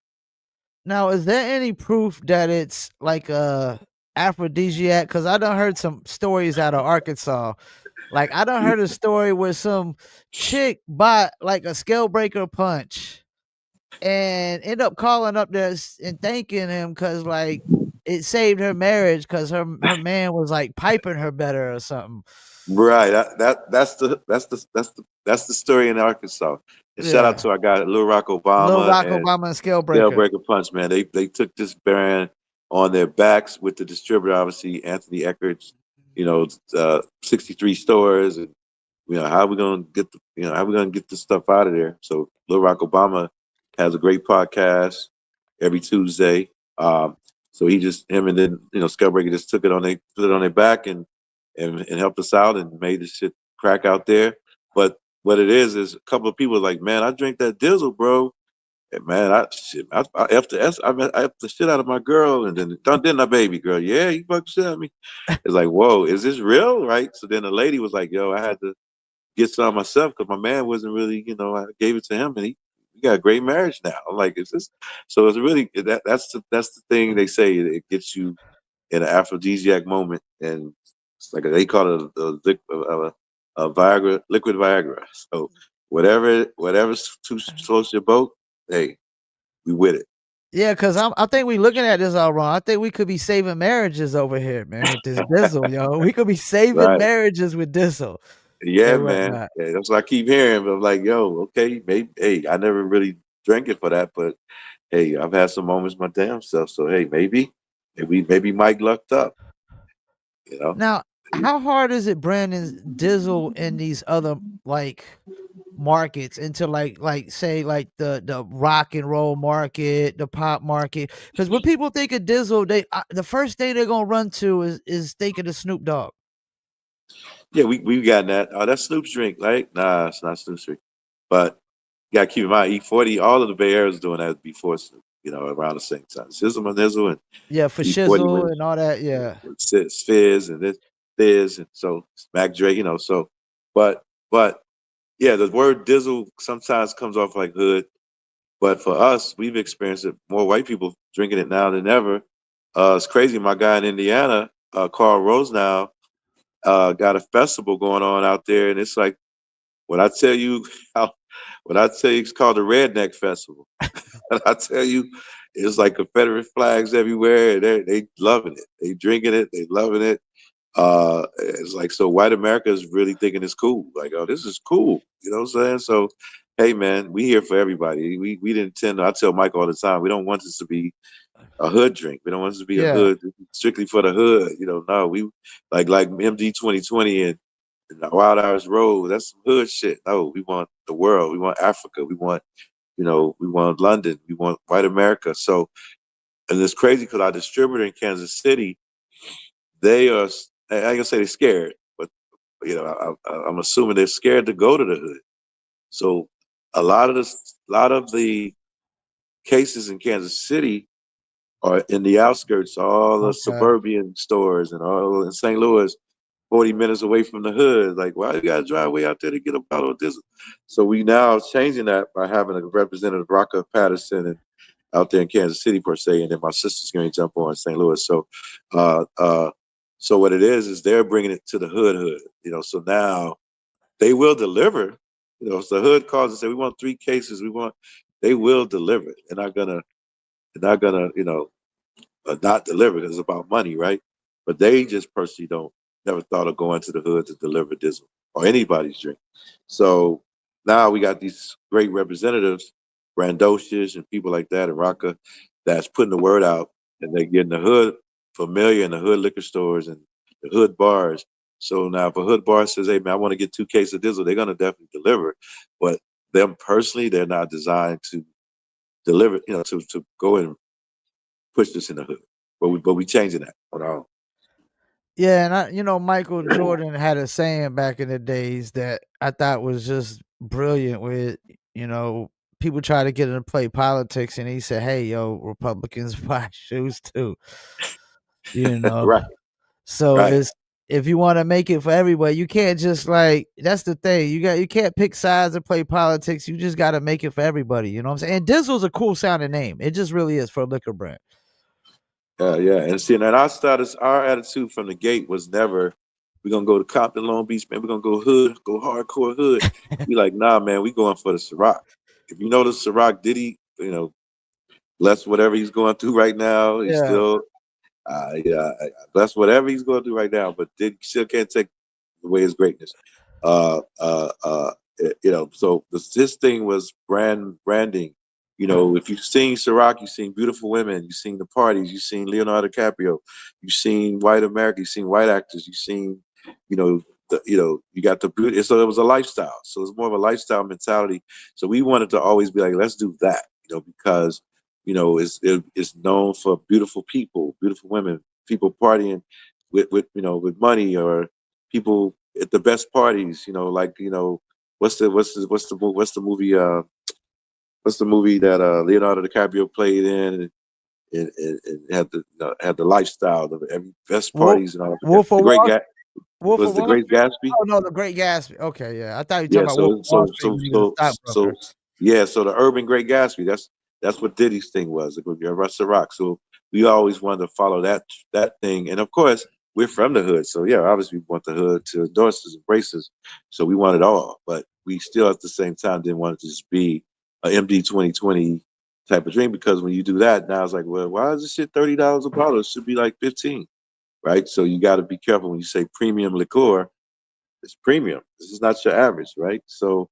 Now, is there any proof that it's like a aphrodisiac? Because I done heard some stories out of Arkansas. Like I done heard a story where some chick bought like a scale breaker punch and end up calling up there and thanking him because like it saved her marriage because her man was like piping her better or something. Right. That's the story in Arkansas. And shout out Yeah, to our guy Lil Rock Lil Obama Rock and Obama and scale breaker. Jailbreaker Punch, man. They took this brand on their backs with the distributor, obviously Anthony Eckert's, 63 stores, and how are we gonna get this stuff out of there? So Lil Rock Obama has a great podcast every Tuesday. So him and then Scalebreaker just took it on put it on their back and helped us out and made the shit crack out there. But what it is a couple of people like, man, I drink that Dizzle, bro. And man, I effed the shit out of my girl, and then didn't I, baby girl? Yeah, you fuck shit out of me. It's like, whoa, is this real, right? So then the lady was like, yo, I had to get some myself because my man wasn't really, I gave it to him, and we got a great marriage now. I'm like, is this? So it's really that's the thing they say. It gets you in an aphrodisiac moment, and it's like they call it a Viagra, liquid Viagra. So whatever's too close to your boat, hey, we with it. Yeah, because I think we looking at this all wrong. I think we could be saving marriages over here, man, with this Dizzle, yo. We could be saving Right. marriages with Dizzle Yeah, and man. whatnot. Yeah, that's what I keep hearing. But I'm like, yo, okay, maybe. Hey, I never really drank it for that, but hey, I've had some moments my damn self. So hey, maybe Mike lucked up. You know. Now, how hard is it branding Dizzle in these other like markets into like say like the rock and roll market, the pop market? Because when people think of Dizzle, they the first thing they're gonna run to is thinking of Snoop Dogg. Yeah, we got that. Oh, that's Snoop's drink, right? Nah, it's not Snoop's drink. But you gotta keep in mind, E40, all of the Bay Area was doing that before Snoop, around the same time. Sizzle and Nizzle and Yeah, for E40 Shizzle and all that. Yeah. with Fizz and this Fizz and so Mac Dre, so but but yeah, the word Dizzle sometimes comes off like hood, but for us, we've experienced it. More white people drinking it now than ever. It's crazy. My guy in Indiana, Carl Rose now, got a festival going on out there, and it's like when I tell you how, when I tell you it's called the Redneck Festival, and I tell you it's like Confederate flags everywhere, and they loving it. They drinking it. They loving it. It's like so white America is really thinking it's cool. Like, oh, this is cool. You know what I'm saying? So, hey, man, we here for everybody. We didn't tend to. I tell Mike all the time, we don't want this to be a hood drink. We don't want this to be a Yeah. hood strictly for the hood. No, we like MD 2020 and Wild Hours Road. That's some hood shit. No, we want the world. We want Africa. We want we want London. We want white America. So, and it's crazy because our distributor in Kansas City, they are. I ain't gonna say they're scared, but I'm assuming they're scared to go to the hood. So, a lot of the cases in Kansas City are in the outskirts, all the Okay. suburban stores and all in St. Louis, 40 minutes away from the hood. Like, why you gotta drive way out there to get a bottle of this? So we now changing that by having a representative, Rocca Patterson, and out there in Kansas City per se, and then my sister's going to jump on in St. Louis. So, uh, uh, so what it is they're bringing it to the hood. So now they will deliver. If the hood calls and say we want 3 cases, they will deliver. They're not gonna not deliver because it's about money, right? But they just personally don't never thought of going to the hood to deliver Dizzle or anybody's drink. So now we got these great representatives, Brandocious and people like that, and Rocca, that's putting the word out, and they're getting the hood familiar in the hood liquor stores and the hood bars. So now, if a hood bar says, "Hey man, I want to get 2 cases of Dizzle," they're gonna definitely deliver. But them personally, they're not designed to deliver, to go and push this in the hood. But we changing that on our own. Yeah, and Michael Jordan had a saying back in the days that I thought was just brilliant with, you know, people try to get him to play politics and he said, "Hey, yo, Republicans buy shoes too." You know. Right, So right. it's if you want to make it for everybody, you can't just like that's the thing. You can't pick sides and play politics. You just got to make it for everybody. You know what I'm saying? And Dizzle's a cool sounding name. It just really is for a liquor brand. Yeah. And see, and our attitude from the gate was never, we're gonna go to Compton, Long Beach, man. We're gonna go hood, go hardcore hood. We like, nah, man. We going for the Ciroc. If you know the Ciroc Diddy, bless whatever he's going through right now. He's Yeah. still, yeah, bless whatever he's going through right now. But Diddy still can't take away his greatness. So this thing was branding. If you've seen Ciroc, you've seen beautiful women, you've seen the parties, you've seen Leonardo DiCaprio, you've seen white America, you've seen white actors, you've seen, you got the beauty. So it was a lifestyle. So it's more of a lifestyle mentality. So we wanted to always be like, let's do that, because it's known for beautiful people, beautiful women, people partying with money, or people at the best parties. What's the movie that Leonardo DiCaprio played in, and had the lifestyle, the every best Wolf, parties and all that. Wolf of The Great Wall, Ga- Wolf of was the Wall Great Street. Gatsby. Oh no, The Great Gatsby. Okay, yeah. I thought you were talking Yeah, about Wolf so of Wall so Street so when he was a so stockbroker. so yeah, so the Urban Great Gatsby, that's what Diddy's thing was. It would be a Rock. So we always wanted to follow that thing. And of course, we're from the hood. So yeah, obviously we want the hood to endorse us, embrace us. So we want it all. But we still at the same time didn't want it to just be a MD 2020 type of drink, because when you do that, now it's like, well, why is this shit $30 a bottle? It should be like 15, right? So you gotta be careful when you say premium liqueur. It's premium. This is not your average, right? So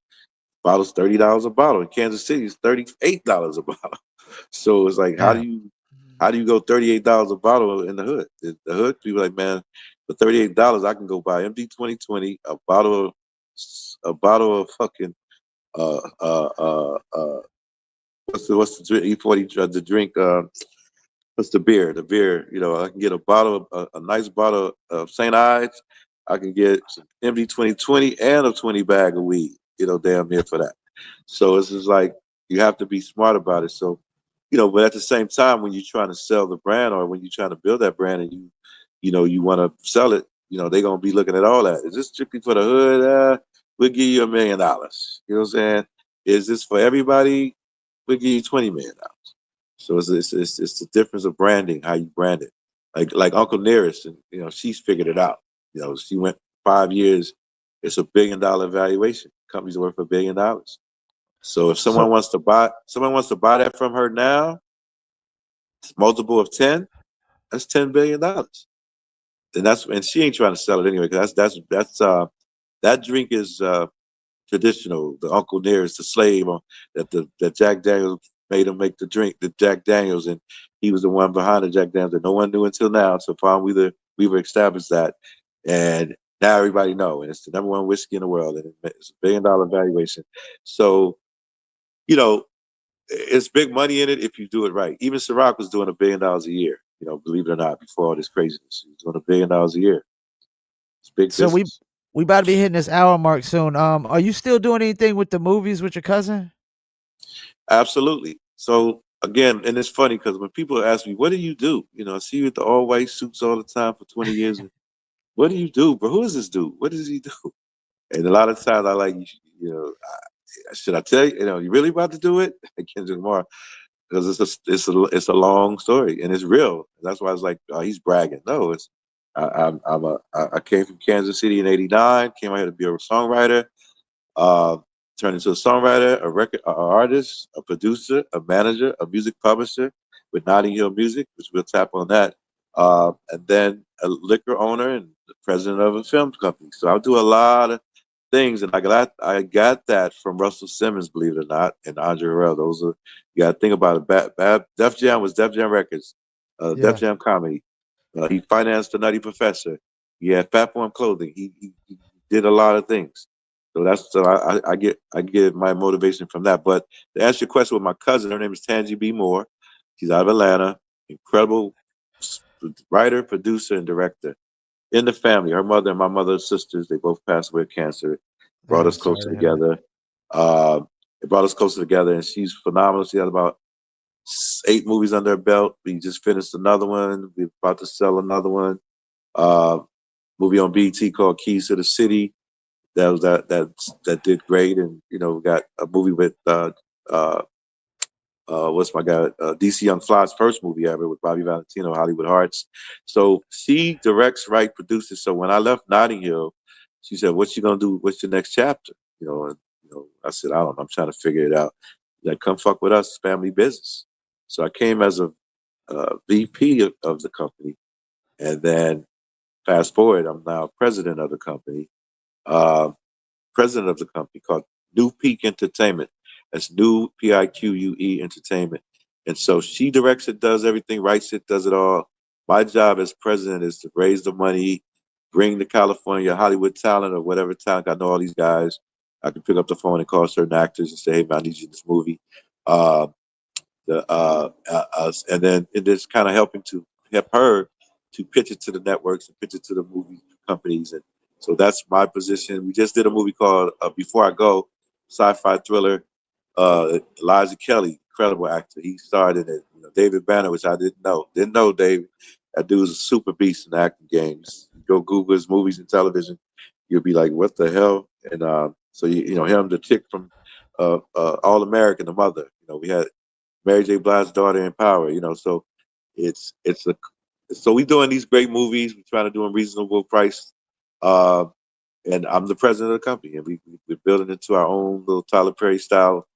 bottle's $30 a bottle. In Kansas City, it's $38 a bottle. So it's like, how Yeah. do you go $38 a bottle in the hood? The hood people like, man. For $38, I can go buy MD 2020, a bottle of fucking uh uh uh uh what's the drink E40 the drink what's the beer? The beer, I can get a nice bottle of St. Ides. I can get some MD 2020 and a 20 bag of weed, damn near for that. So it's just like you have to be smart about it. So, but at the same time, when you're trying to sell the brand or when you're trying to build that brand and you want to sell it, they're gonna be looking at all that. Is this strictly for the hood? We'll give you $1 million. You know what I'm saying? Is this for everybody? We'll give you $20 million. So it's the difference of branding, how you brand it. Like Uncle Nearest, and she's figured it out. She went 5 years. It's $1 billion valuation. Company's worth $1 billion. So if So someone wants to buy that from her now, it's multiple of 10. That's $10 billion. And she ain't trying to sell it anyway. Cause that drink is traditional. The Uncle Nearest, the slave that Jack Daniels made him make the drink, the Jack Daniels, and he was the one behind the Jack Daniels that no one knew until now. So finally we were established that, and now everybody know, and it's the number one whiskey in the world, and it's $1 billion valuation. So you know it's big money in it if you do it right. Even Ciroc was doing $1 billion a year. Believe it or not, before all this craziness, he was doing $1 billion a year. It's big so business. we about to be hitting this hour mark soon. Are you still doing anything with the movies with your cousin? Absolutely. So again, and it's funny because when people ask me, "What do you do?" I see you with the all white suits all the time for 20 years. And, what do you do, bro? Who is this dude? What does he do? And a lot of times I like, should I tell you? You really about to do it? I can't do it tomorrow because it's a long story and it's real. That's why I was like, oh, he's bragging. No, I came from Kansas City in '89. Came out here to be a songwriter. uh, Turned into a songwriter, a artist, a producer, a manager, a music publisher with Notting Hill Music, which we'll tap on that, and then a liquor owner and the president of a film company. So I do a lot of things, and I got that from Russell Simmons, believe it or not, and Andre Harrell. Those are you got to think about it. Def Jam was Def Jam Records, Def Yeah. Jam Comedy. He financed the Nutty Professor. He had Platform Clothing. He did a lot of things. So I get my motivation from that. But to answer your question with my cousin, her name is Tangi B. Moore. She's out of Atlanta. Incredible writer, producer, and director. In the family, her mother and my mother's sisters, they both passed away of cancer. Brought Damn, us sorry closer to hear that. together. Uh, it brought us closer together, and she's phenomenal. She had about 8 movies under her belt. We just finished another one. We're about to sell another one. Uh, Movie on BT called Keys to the City. That did great, and we got a movie with uh, what's my guy DC Young Fly's first movie ever with Bobby Valentino, Hollywood Hearts. So she directs, write, produces. So when I left Notting Hill, she said, "What you gonna do? What's your next chapter?" I said, "I don't know. I'm trying to figure it out." Like, come fuck with us, family business. So I came as a VP of the company, and then fast forward, I'm now president of the company. Uh, President of the company called New Peak Entertainment. That's New Pique Entertainment. And so she directs it, does everything, writes it, does it all. My job as president is to raise the money, bring the California Hollywood talent or whatever talent. I know all these guys. I can pick up the phone and call certain actors and say, "Hey, man, I need you in this movie." Uh, and then it is kind of helping to help her to pitch it to the networks and pitch it to the movie companies. And so that's my position. We just did a movie called Before I Go, sci-fi thriller. Elijah Kelly, incredible actor. He starred in it. David Banner, which I didn't know. Didn't know David. That dude's a super beast in the acting games. You go Google his movies and television, you'll be like, "What the hell?" And so him, the chick from All American, the mother. We had Mary J. Blige's daughter in Power. So it's a so we doing these great movies. We're trying to do them reasonable price, uh, and I'm the president of the company, and we're building into our own little Tyler Perry style,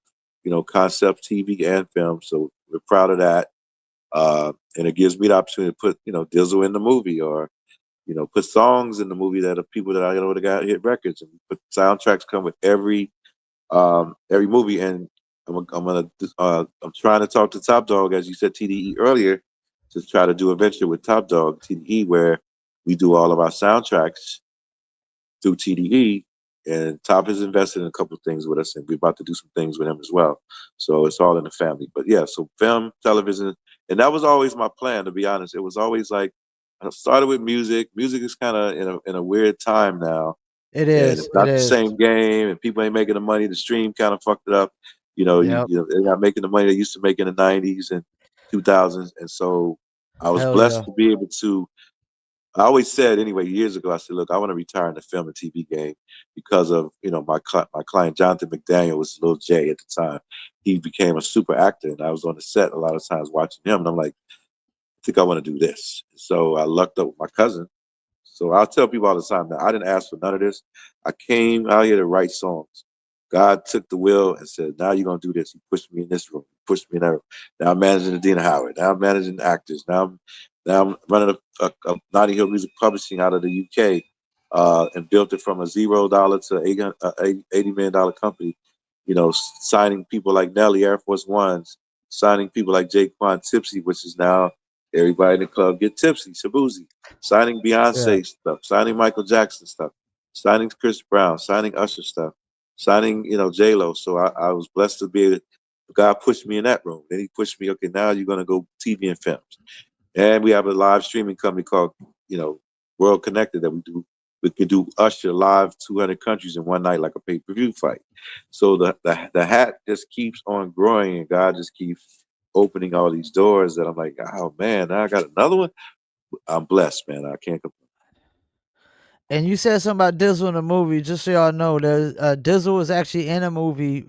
concept TV and film. So we're proud of that, and it gives me the opportunity to put Dizzle in the movie or put songs in the movie that are people that I know that got hit records, and put soundtracks come with every movie. And I'm trying to talk to Top Dog, as you said, TDE earlier, to try to do a venture with Top Dog TDE where we do all of our soundtracks through TDE, and Top has invested in a couple of things with us, and we're about to do some things with him as well. So it's all in the family. But yeah, so film, television, and that was always my plan. To be honest, it was always like I started with music. Music is kind of in a weird time now, It and is. it's It not the is. same game, and people ain't making the money. The stream kind of fucked it up. Yep. They're not making the money they used to make in the '90s and 2000s, and so I was Hell yeah. blessed to be able to. I always said anyway years ago. I said, look, I want to retire in the film and TV game because of my client Jonathan McDaniel was Lil J at the time. He became a super actor, and I was on the set a lot of times watching him, and I'm like, I think I want to do this. So I lucked up with my cousin. So I'll tell people all the time that I didn't ask for none of this. I came out here to write songs. God took the wheel and said, now you're going to do this. He pushed me in this room. He pushed me in that room. Now I'm managing Adina Howard. Now I'm managing actors. Now I'm running a Notting Hill Music Publishing out of the UK, and built it from a $0 to $80 million company. Signing people like Nelly, Air Force Ones, signing people like Jaquan Tipsy, which is now everybody in the club get tipsy, Shabuzi, signing Yeah. Beyonce stuff, signing Michael Jackson stuff, signing Chris Brown, signing Usher stuff, signing J Lo. So I was blessed to be able. God pushed me in that room. Then he pushed me. Okay, now you're gonna go TV and films. And we have a live streaming company called, World Connected that we do. We can do Usher live 200 countries in one night like a pay-per-view fight. So the hat just keeps on growing, and God just keeps opening all these doors that I'm like, oh man, now I got another one. I'm blessed, man. I can't complain. And you said something about Dizzle in the movie. Just so y'all know, there's Dizzle was actually in a movie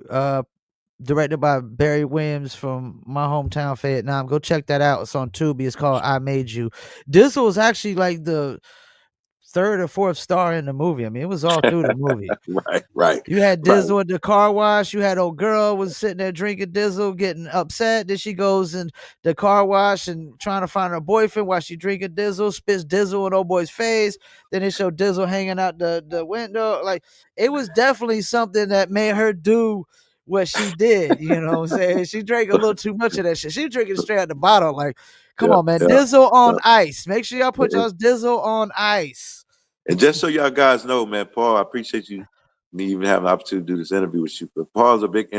directed by Barry Williams from my hometown, Fayettenam. Go check that out. It's on Tubi. It's called I Made You. Dizzle was actually like the third or fourth star in the movie. I mean, it was all through the movie. Right, right, You had right. Dizzle at the car wash. You had old girl was sitting there drinking Dizzle, getting upset. Then she goes in the car wash and trying to find her boyfriend while she drinking Dizzle, spits Dizzle in old boy's face. Then they show Dizzle hanging out the window. Like, it was definitely something that made her do what she did. You know what I'm saying? She drank a little too much of that shit. She was drinking straight out the bottle. Like, come Yeah, on, man. yeah, Dizzle yeah. on ice. Make sure y'all put And, y'all's Dizzle on ice. and just so y'all guys know, man, Paul, I appreciate me even having the opportunity to do this interview with you. But Paul's a big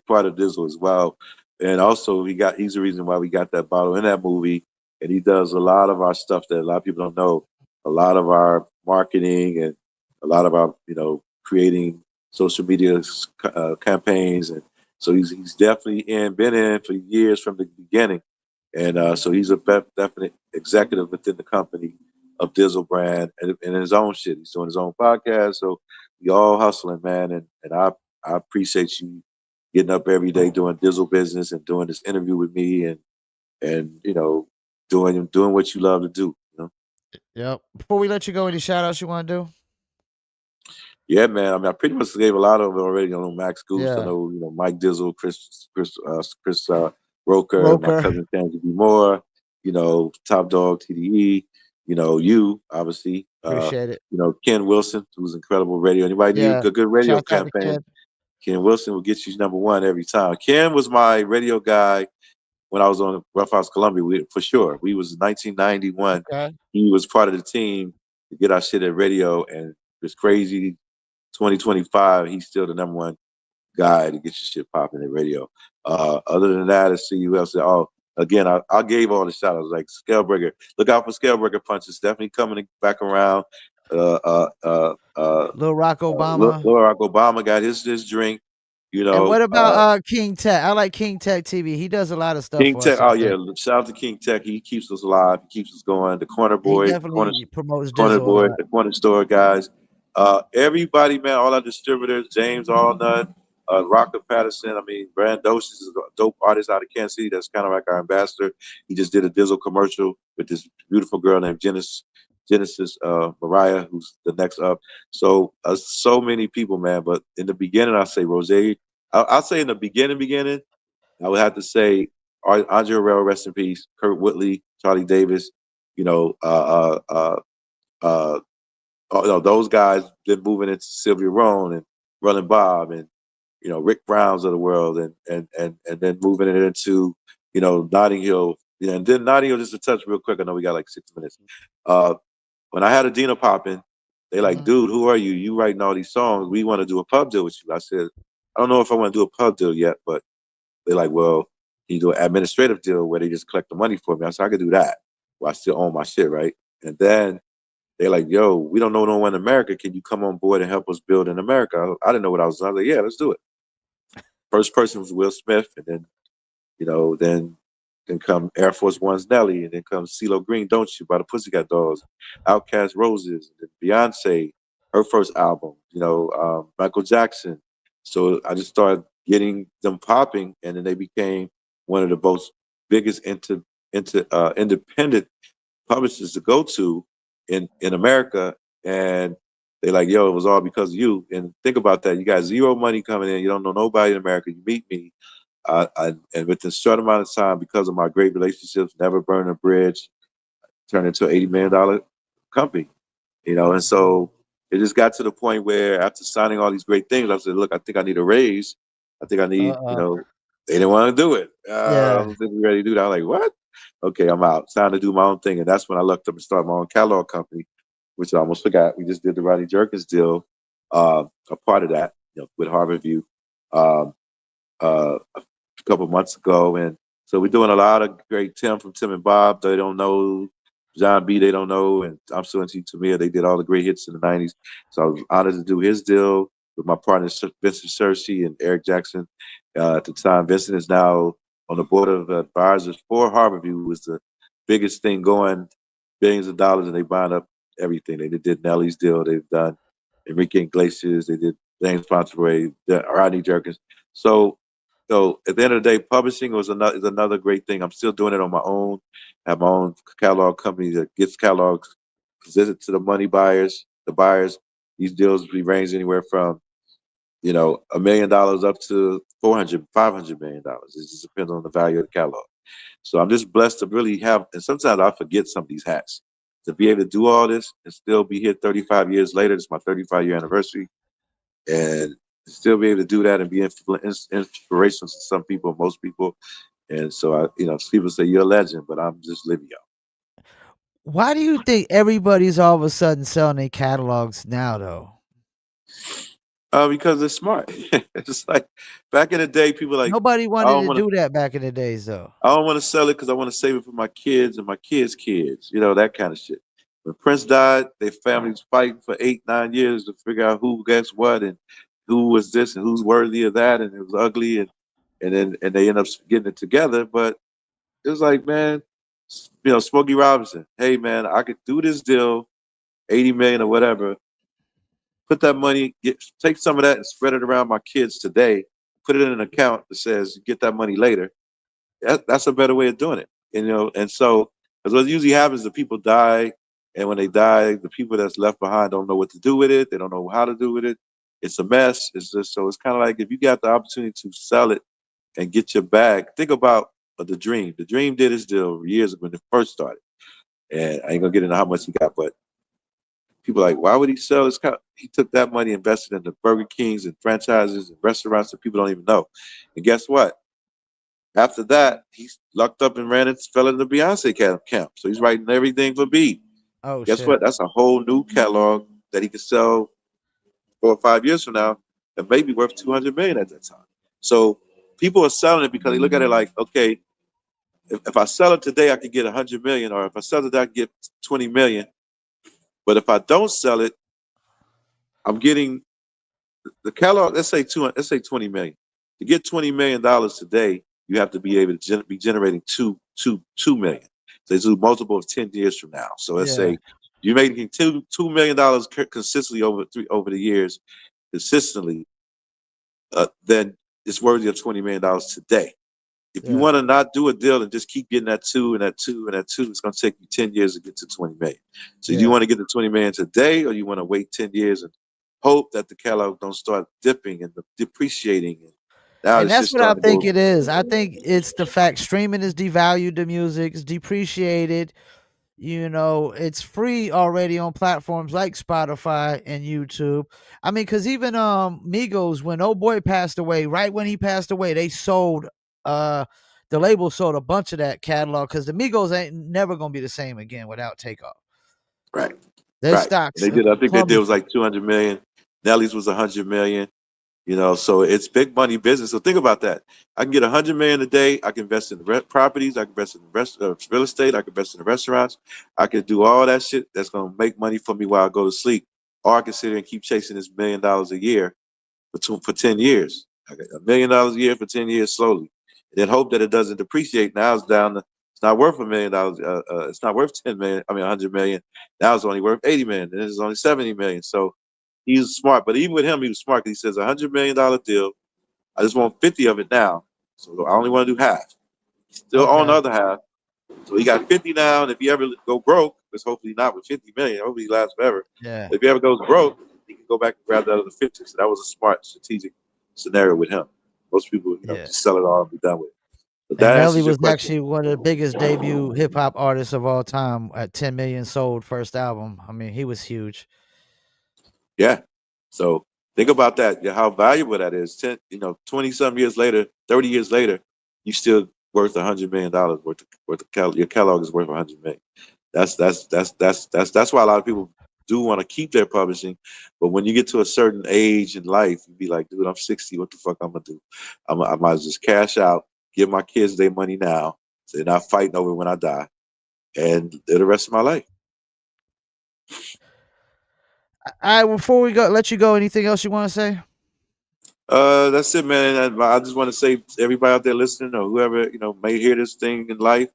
part of Dizzle as well, and also he's the reason why we got that bottle in that movie, and he does a lot of our stuff that a lot of people don't know, a lot of our marketing and a lot of our creating social media campaigns, and so he's definitely been in for years from the beginning. And so he's a definite executive within the company of Dizzle brand and his own shit. He's doing his own podcast. So we all hustling, man. And I appreciate you getting up every day doing Dizzle business and doing this interview with me and doing what you love to do. Yep. Before we let you go, any shout outs you want to do? Yeah, man. I mean, I pretty much gave a lot of it already. I know Max Goose. I Yeah. know Mike Dizzle, Chris Roker, my Roker. cousin Tansy B Moore. Top Dog TDE. You obviously. Appreciate it. Ken Wilson, who's incredible radio. Anybody need Yeah. a good radio Shouts out to campaign? Ken. Ken Wilson will get you number one every time. Ken was my radio guy when I was on Rough House Columbia, for sure. We was 1991. Okay. He was part of the team to get our shit at radio, and it's crazy. 2025, he's still the number one guy to get your shit popping at radio. Other than that, let's see who else. Oh, again, I gave all the shout outs like Scalebreaker. Look out for Scalebreaker punches. Definitely coming back around. Uh, uh, uh, uh, Lil Rock Obama. Barack Obama got his drink. You And know, what about King Tech? I like King Tech TV. He does a lot of stuff King for Tech. us Oh up yeah, there. shout out to King Tech. He keeps us alive. He keeps us going. The corner He boy, definitely promotes corner Dizzle a boy, lot. the corner store guys. Everybody, man, all our distributors, James Allnut, Rocker Patterson. I mean, Brand Docious is a dope artist out of Kansas City. That's kind of like our ambassador. He just did a Dizzle commercial with this beautiful girl named Genesis Mariah, who's the next up. So many people, man. But in the beginning, I say Rose. I'll say in the beginning, I would have to say Andre Harrell, rest in peace. Kurt Whitley, Charlie Davis. You know, those guys been moving into Sylvia Rone and Running Bob and Rick Browns of the world and then moving it into Notting Hill. And then Notting Hill, just to touch real quick. I know we got like 6 minutes. when I had Adina popping, they like, Mhm. dude, who are you? You writing all these songs? We want to do a pub deal with you. I said, I don't know if I want to do a pub deal yet, but they're like, well, you do an administrative deal where they just collect the money for me. I said, I could do that. Well, I still own my shit, right? And then they're like, yo, we don't know no one in America. Can you come on board and help us build in America? I didn't know what I was doing. I was like, yeah, let's do it. First person was Will Smith, and then then come Air Force One's Nelly, and then comes CeeLo Green, Don't You, by the Pussycat Dolls, Outkast Roses, and then Beyonce, her first album, Michael Jackson. So I just started getting them popping, and then they became one of the most biggest independent publishers to go to in America. And they're like, yo, it was all because of you. And think about that. You got zero money coming in. You don't know nobody in America. You meet me. And within a short amount of time, because of my great relationships, never burn a bridge, turned into an $80 million company. And so it just got to the point where after signing all these great things, I said, look, I think I need a raise. I think I need, Uh-uh. they didn't want to do it. I Yeah. don't think we're ready to do that. I'm like, what? Okay, I'm out. It's time to do my own thing. And that's when I looked up and started my own catalog company, which I almost forgot. We just did the Rodney Jerkins deal, a part of that, with Harvard View. Um, a couple months ago, and so we're doing a lot of great Tim from Tim and Bob. They don't know John B. They don't know, and I'm still in Tamir. They did all the great hits in the '90s, so I was honored to do his deal with my partners Vincent Searcy and Eric Jackson. At the time, Vincent is now on the board of advisors for Harborview, who was the biggest thing going, billions of dollars, and they buying up everything. They did Nelly's deal. They've done Enrique Iglesias. They did James Ponteray, Rodney Jerkins. So at the end of the day, publishing is another great thing. I'm still doing it on my own. I have my own catalog company that gets catalogs presented to the money buyers, the buyers. These deals range anywhere from $1 million up to 400, $500 million. It just depends on the value of the catalog. So I'm just blessed to really have, and sometimes I forget some of these hats. To be able to do all this and still be here 35 years later, it's my 35-year anniversary, and still be able to do that and be inspirational to some people, most people. And so people say you're a legend, but I'm just Livio. Why do you think everybody's all of a sudden selling their catalogs now, though? Because they're smart. It's like back in the day, people like, Nobody I wanted don't to want to, do that back in the days, though. I don't want to sell it because I want to save it for my kids and my kids' kids. That kind of shit. When Prince died, their families fighting for 8, 9 years to figure out who gets what and who was this and who's worthy of that, and it was ugly, and they end up getting it together. But it was like, man, Smokey Robinson. Hey, man, I could do this deal, 80 million or whatever. Put that money, take some of that and spread it around my kids today. Put it in an account that says get that money later. That's a better way of doing it. And so, because what usually happens is people die, and when they die, the people that's left behind don't know what to do with it. They don't know how to do with it. It's a mess. It's just so it's kind of like if you got the opportunity to sell it and get your bag. Think about the Dream. The Dream did his deal years ago when it first started, and I ain't gonna get into how much he got, but people are like, why would he sell his? He took that money, invested in the Burger Kings and franchises and restaurants that people don't even know. And guess what? After that, he lucked up and fell into the Beyonce camp. So he's writing everything for B. Oh Guess shit. what? That's a whole new catalog that he could sell 4 or 5 years from now and maybe worth 200 million at that time. So people are selling it because they look at it like, okay, if I sell it today, I could get 100 million, or if I sell it, I can get 20 million. But if I don't sell it, I'm getting the catalog. Let's say 200, let's say 20 million. To get $20 million today, you have to be able to be generating 2 million. So it's a multiple of 10 years from now. So let's Yeah. say you're making $2 million consistently over the years, consistently. Then it's worthy of $20 million today. If you Yeah. want to not do a deal and just keep getting that two and that two and that two, it's going to take you 10 years to get to 20 million. So do you Yeah. want to get to 20 million today, or you want to wait 10 years and hope that the catalog don't start dipping and depreciating? And now And it's that's just what I starting to think go. it is. I think it's the fact streaming is devalued the music, it's depreciated. It's free already on platforms like Spotify and YouTube. I mean, because even Migos, when old boy passed away, right when he passed away, they sold the label sold a bunch of that catalog because the Migos ain't never gonna be the same again without Takeoff. Right. Their Right. And stocks they did. I think they did was plummeted. like 200 million. Nelly's was 100 million. So it's big money business. So think about that. I can get 100 million a day. I can invest in properties. I can invest in real estate. I can invest in the restaurants. I can do all that shit that's gonna make money for me while I go to sleep. Or I can sit here and keep chasing this $1 million a year for 10 years. I got $1 million a year for 10 years slowly, and then hope that it doesn't depreciate. Now it's down to it's not worth $1 million. It's not worth 10 million. I mean 100 million. Now it's only worth 80 million. And it's only 70 million. So he's smart. But even with him, he was smart. He says $100 million deal. I just want 50 of it now. So I only want to do half. Still own the Okay. other half. So he got 50 now. And if he ever go broke, because hopefully not with 50 million, hopefully he lasts forever. Yeah. If he ever goes broke, he can go back and grab that other 50. So that was a smart strategic scenario with him. Most people, Yeah. just sell it all and be done with it. But And that Nelly answers your was question. actually one of the biggest debut hip hop artists of all time at 10 million sold first album. I mean, he was huge. Yeah. So think about that. How valuable that is. 20 some years later, 30 years later, you still worth $100 million your catalog is worth 100 million. That's why a lot of people do want to keep their publishing. But when you get to a certain age in life, you be like, dude, I'm 60. What the fuck I'm gonna do? I might as well just cash out, give my kids their money now, so they're not fighting over it when I die, and live the rest of my life. All right, before we go, let you go. Anything else you want to say? That's it, man. I just want to say to everybody out there listening, or whoever may hear this thing in life,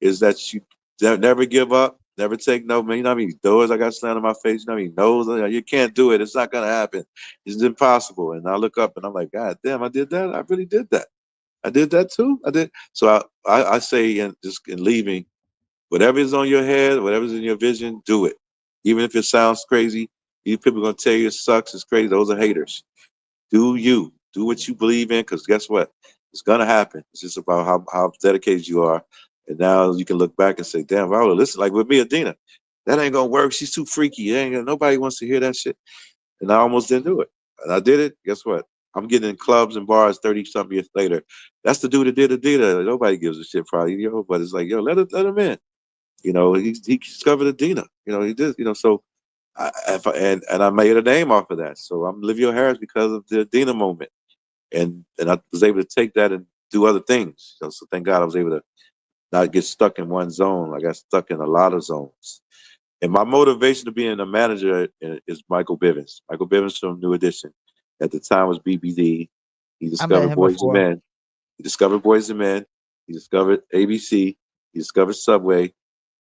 is that you never give up, never take no. Man, you know how many doors I got slammed in my face? You know how many no's? You can't do it. It's not gonna happen. It's impossible. And I look up and I'm like, God damn, I did that. I really did that. I did that too. I did. So I say, just in leaving, whatever is on your head, whatever's in your vision, do it. Even if it sounds crazy, these people are gonna tell you it sucks. It's crazy. Those are haters. Do you do what you believe in? Because guess what? It's gonna happen. It's just about how dedicated you are. And now you can look back and say, "Damn, if I would listen." Like with me, Adina, that ain't gonna work. She's too freaky. Nobody wants to hear that shit. And I almost didn't do it. And I did it. Guess what? I'm getting in clubs and bars 30 something years later. That's the dude that did Adina. Nobody gives a shit probably, but it's like, yo, let him in. He discovered Adina. He did. So and I made a name off of that. So I'm Livio Harris because of the Adina moment, and I was able to take that and do other things. So thank God I was able to not get stuck in one zone. I got stuck in a lot of zones. And my motivation to being a manager is Michael Bivins. Michael Bivins from New Edition. At the time was BBD. He I met discovered him Boys and before. Men. He discovered Boys and Men. He discovered ABC. He discovered Subway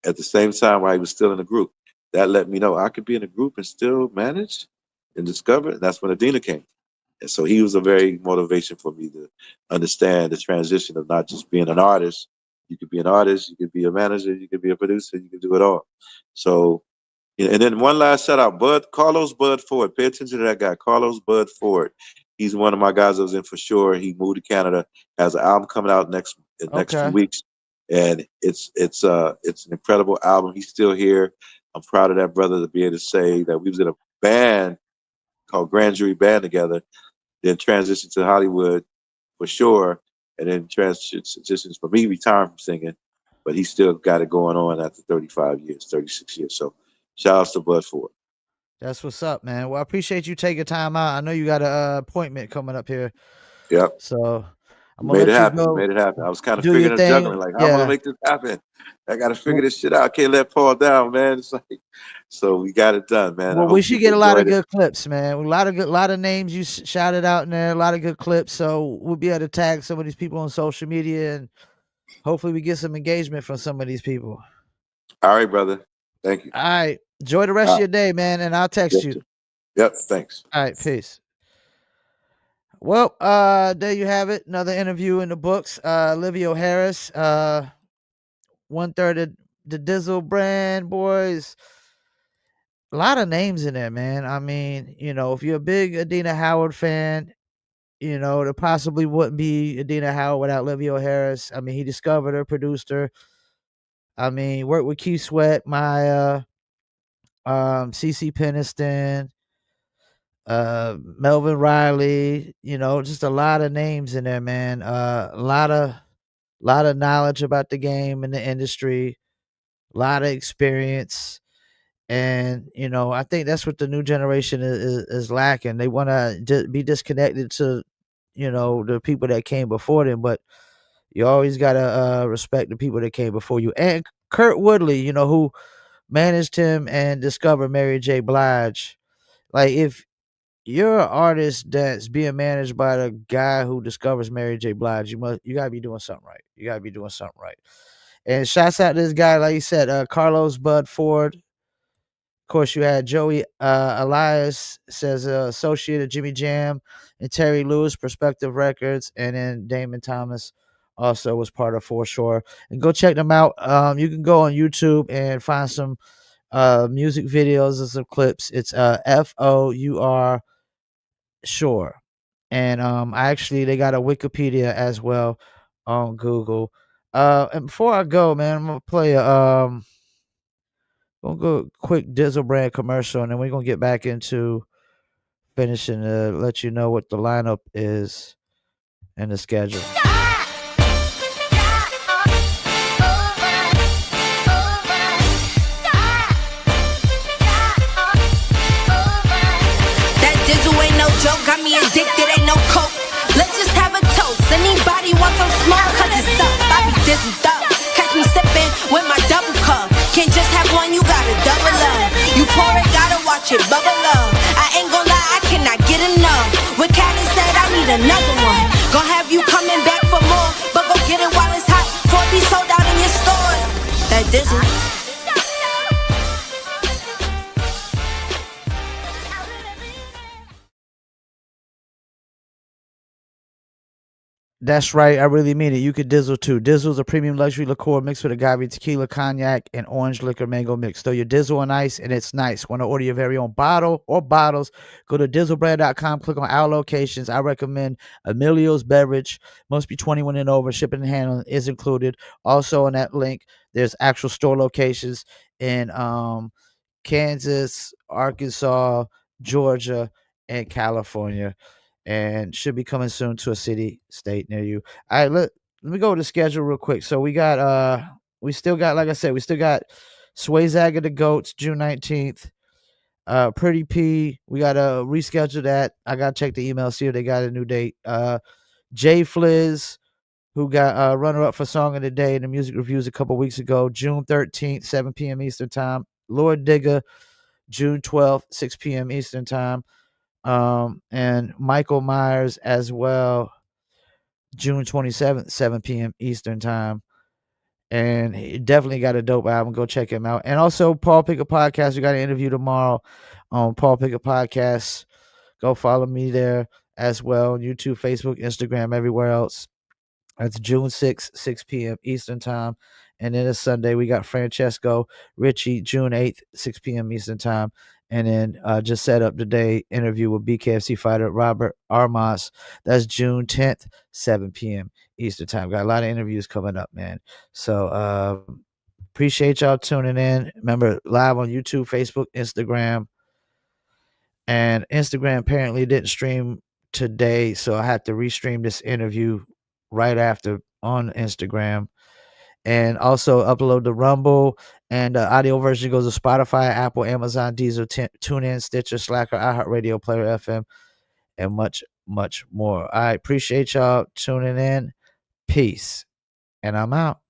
at the same time while he was still in the group. That let me know I could be in a group and still manage and discover. And that's when Adina came. And so he was a very motivation for me to understand the transition of not just being an artist. You could be an artist, you could be a manager, you could be a producer, you could do it all. So, and then one last shout out, Carlos Bud Ford. Pay attention to that guy, Carlos Bud Ford. He's one of my guys I was in for sure. He moved to Canada, has an album coming out next few Okay. weeks, and it's an incredible album. He's still here. I'm proud of that brother to be able to say that we was in a band called Grand Jury Band together, then transitioned to Hollywood for sure, and then transitions for me retiring from singing, but he still got it going on after 35 years, 36 years. So shout outs to Bud Ford. That's what's up, man. Well, I appreciate you taking time out. I know you got a appointment coming up here, Yep. so I'm You gonna made it let you happen. You go. made it happen. I was kind of Do your figuring and thing. juggling, like, how am I gonna Yeah. make this happen? I gotta figure this shit out. I can't let Paul down, man. It's like, so we got it done, man. I Well, we hope should people get a lot of enjoyed it. good clips, man. A lot of names you shouted out in there, a lot of good clips. So we'll be able to tag some of these people on social media, and hopefully we get some engagement from some of these people. All right, brother. Thank you. All right. Enjoy the rest All of right. your day, man, and I'll text Yes, you. sir. Yep. Thanks. All right, peace. Well, there you have it. Another interview in the books. Livio Harris, 1/3 of the Dizzle brand, boys. A lot of names in there, man. I mean, if you're a big Adina Howard fan, there possibly wouldn't be Adina Howard without Livio Harris. I mean, he discovered her, produced her. I mean, worked with Keith Sweat, Maya, CC Peniston, Melvin Riley, just a lot of names in there, man. A lot of knowledge about the game and the industry, a lot of experience. And I think that's what the new generation is lacking. They want to be disconnected to the people that came before them, but you always gotta respect the people that came before you. And Kurt Woodley, who managed him and discovered Mary J. Blige. Like, if you're an artist that's being managed by the guy who discovers Mary J. Blige, you gotta be doing something right. You gotta be doing something right. And shouts out to this guy, like you said, Carlos Bud Ford. Of course, you had Joey Elias says associate of Jimmy Jam, and Terry Lewis, Perspective Records, and then Damon Thomas also was part of Foreshore. And go check them out. You can go on YouTube and find some music videos and some clips. It's FOUR Shore. And they got a Wikipedia as well on Google. And before I go, man, I'm gonna play a gonna go quick Dizzle brand commercial, and then we're gonna get back into finishing to let you know what the lineup is and the schedule. That Dizzle ain't no joke, got me addicted, ain't no coke. Let's just have a toast. Anybody want some small, cause it's up. I be Dizzled up. Catch me sipping with my double cup. Can't just have one, you gotta double up. You pour it, gotta watch it bubble up. I ain't gon' lie, I cannot get enough. With Callie said I need another one. Gon' have you coming back for more, but go get it while it's hot. Before it be sold out in your stores. That Dizzle. That's right. I really mean it. You could Dizzle too. Dizzle is a premium luxury liqueur mixed with agave tequila, cognac, and orange liquor mango mix. Throw your Dizzle on ice and it's nice. Want to order your very own bottle or bottles? Go to dizzlebrand.com. Click on our locations. I recommend Emilio's Beverage. Must be 21 and over. Shipping and handling is included. Also on that link, there's actual store locations in Kansas, Arkansas, Georgia, and California, and should be coming soon to a city state near you. All right, let me go to the schedule real quick. So we still got, like I said, we still got Sway Zaga the Goats June 19th. Pretty P, we gotta reschedule that. I gotta check the email, see if they got a new date. Jay Fliz, who got runner up for Song of the Day in the music reviews a couple weeks ago, June 13th, 7 p.m. Eastern Time. Lord Digger, June 12th, 6 p.m. Eastern Time. And Michael Myers as well, June 27th, 7 p.m. Eastern Time. And he definitely got a dope album. Go check him out. And also, Paul Pickett Podcast. We got an interview tomorrow on Paul Pickett Podcast. Go follow me there as well. YouTube, Facebook, Instagram, everywhere else. That's June 6th, 6 p.m. Eastern Time. And then it's Sunday. We got Francesco Richie, June 8th, 6 p.m. Eastern Time. And then just set up today interview with BKFC fighter Robert Armas. That's June 10th, 7 p.m. Eastern Time. Got a lot of interviews coming up, man. So appreciate y'all tuning in. Remember, live on YouTube, Facebook, Instagram. And Instagram apparently didn't stream today, so I had to restream this interview right after on Instagram. And also upload the Rumble, and the audio version goes to Spotify, Apple, Amazon, Deezer, TuneIn, Stitcher, Slacker, iHeartRadio, Player FM, and much, much more. I appreciate y'all tuning in. Peace. And I'm out.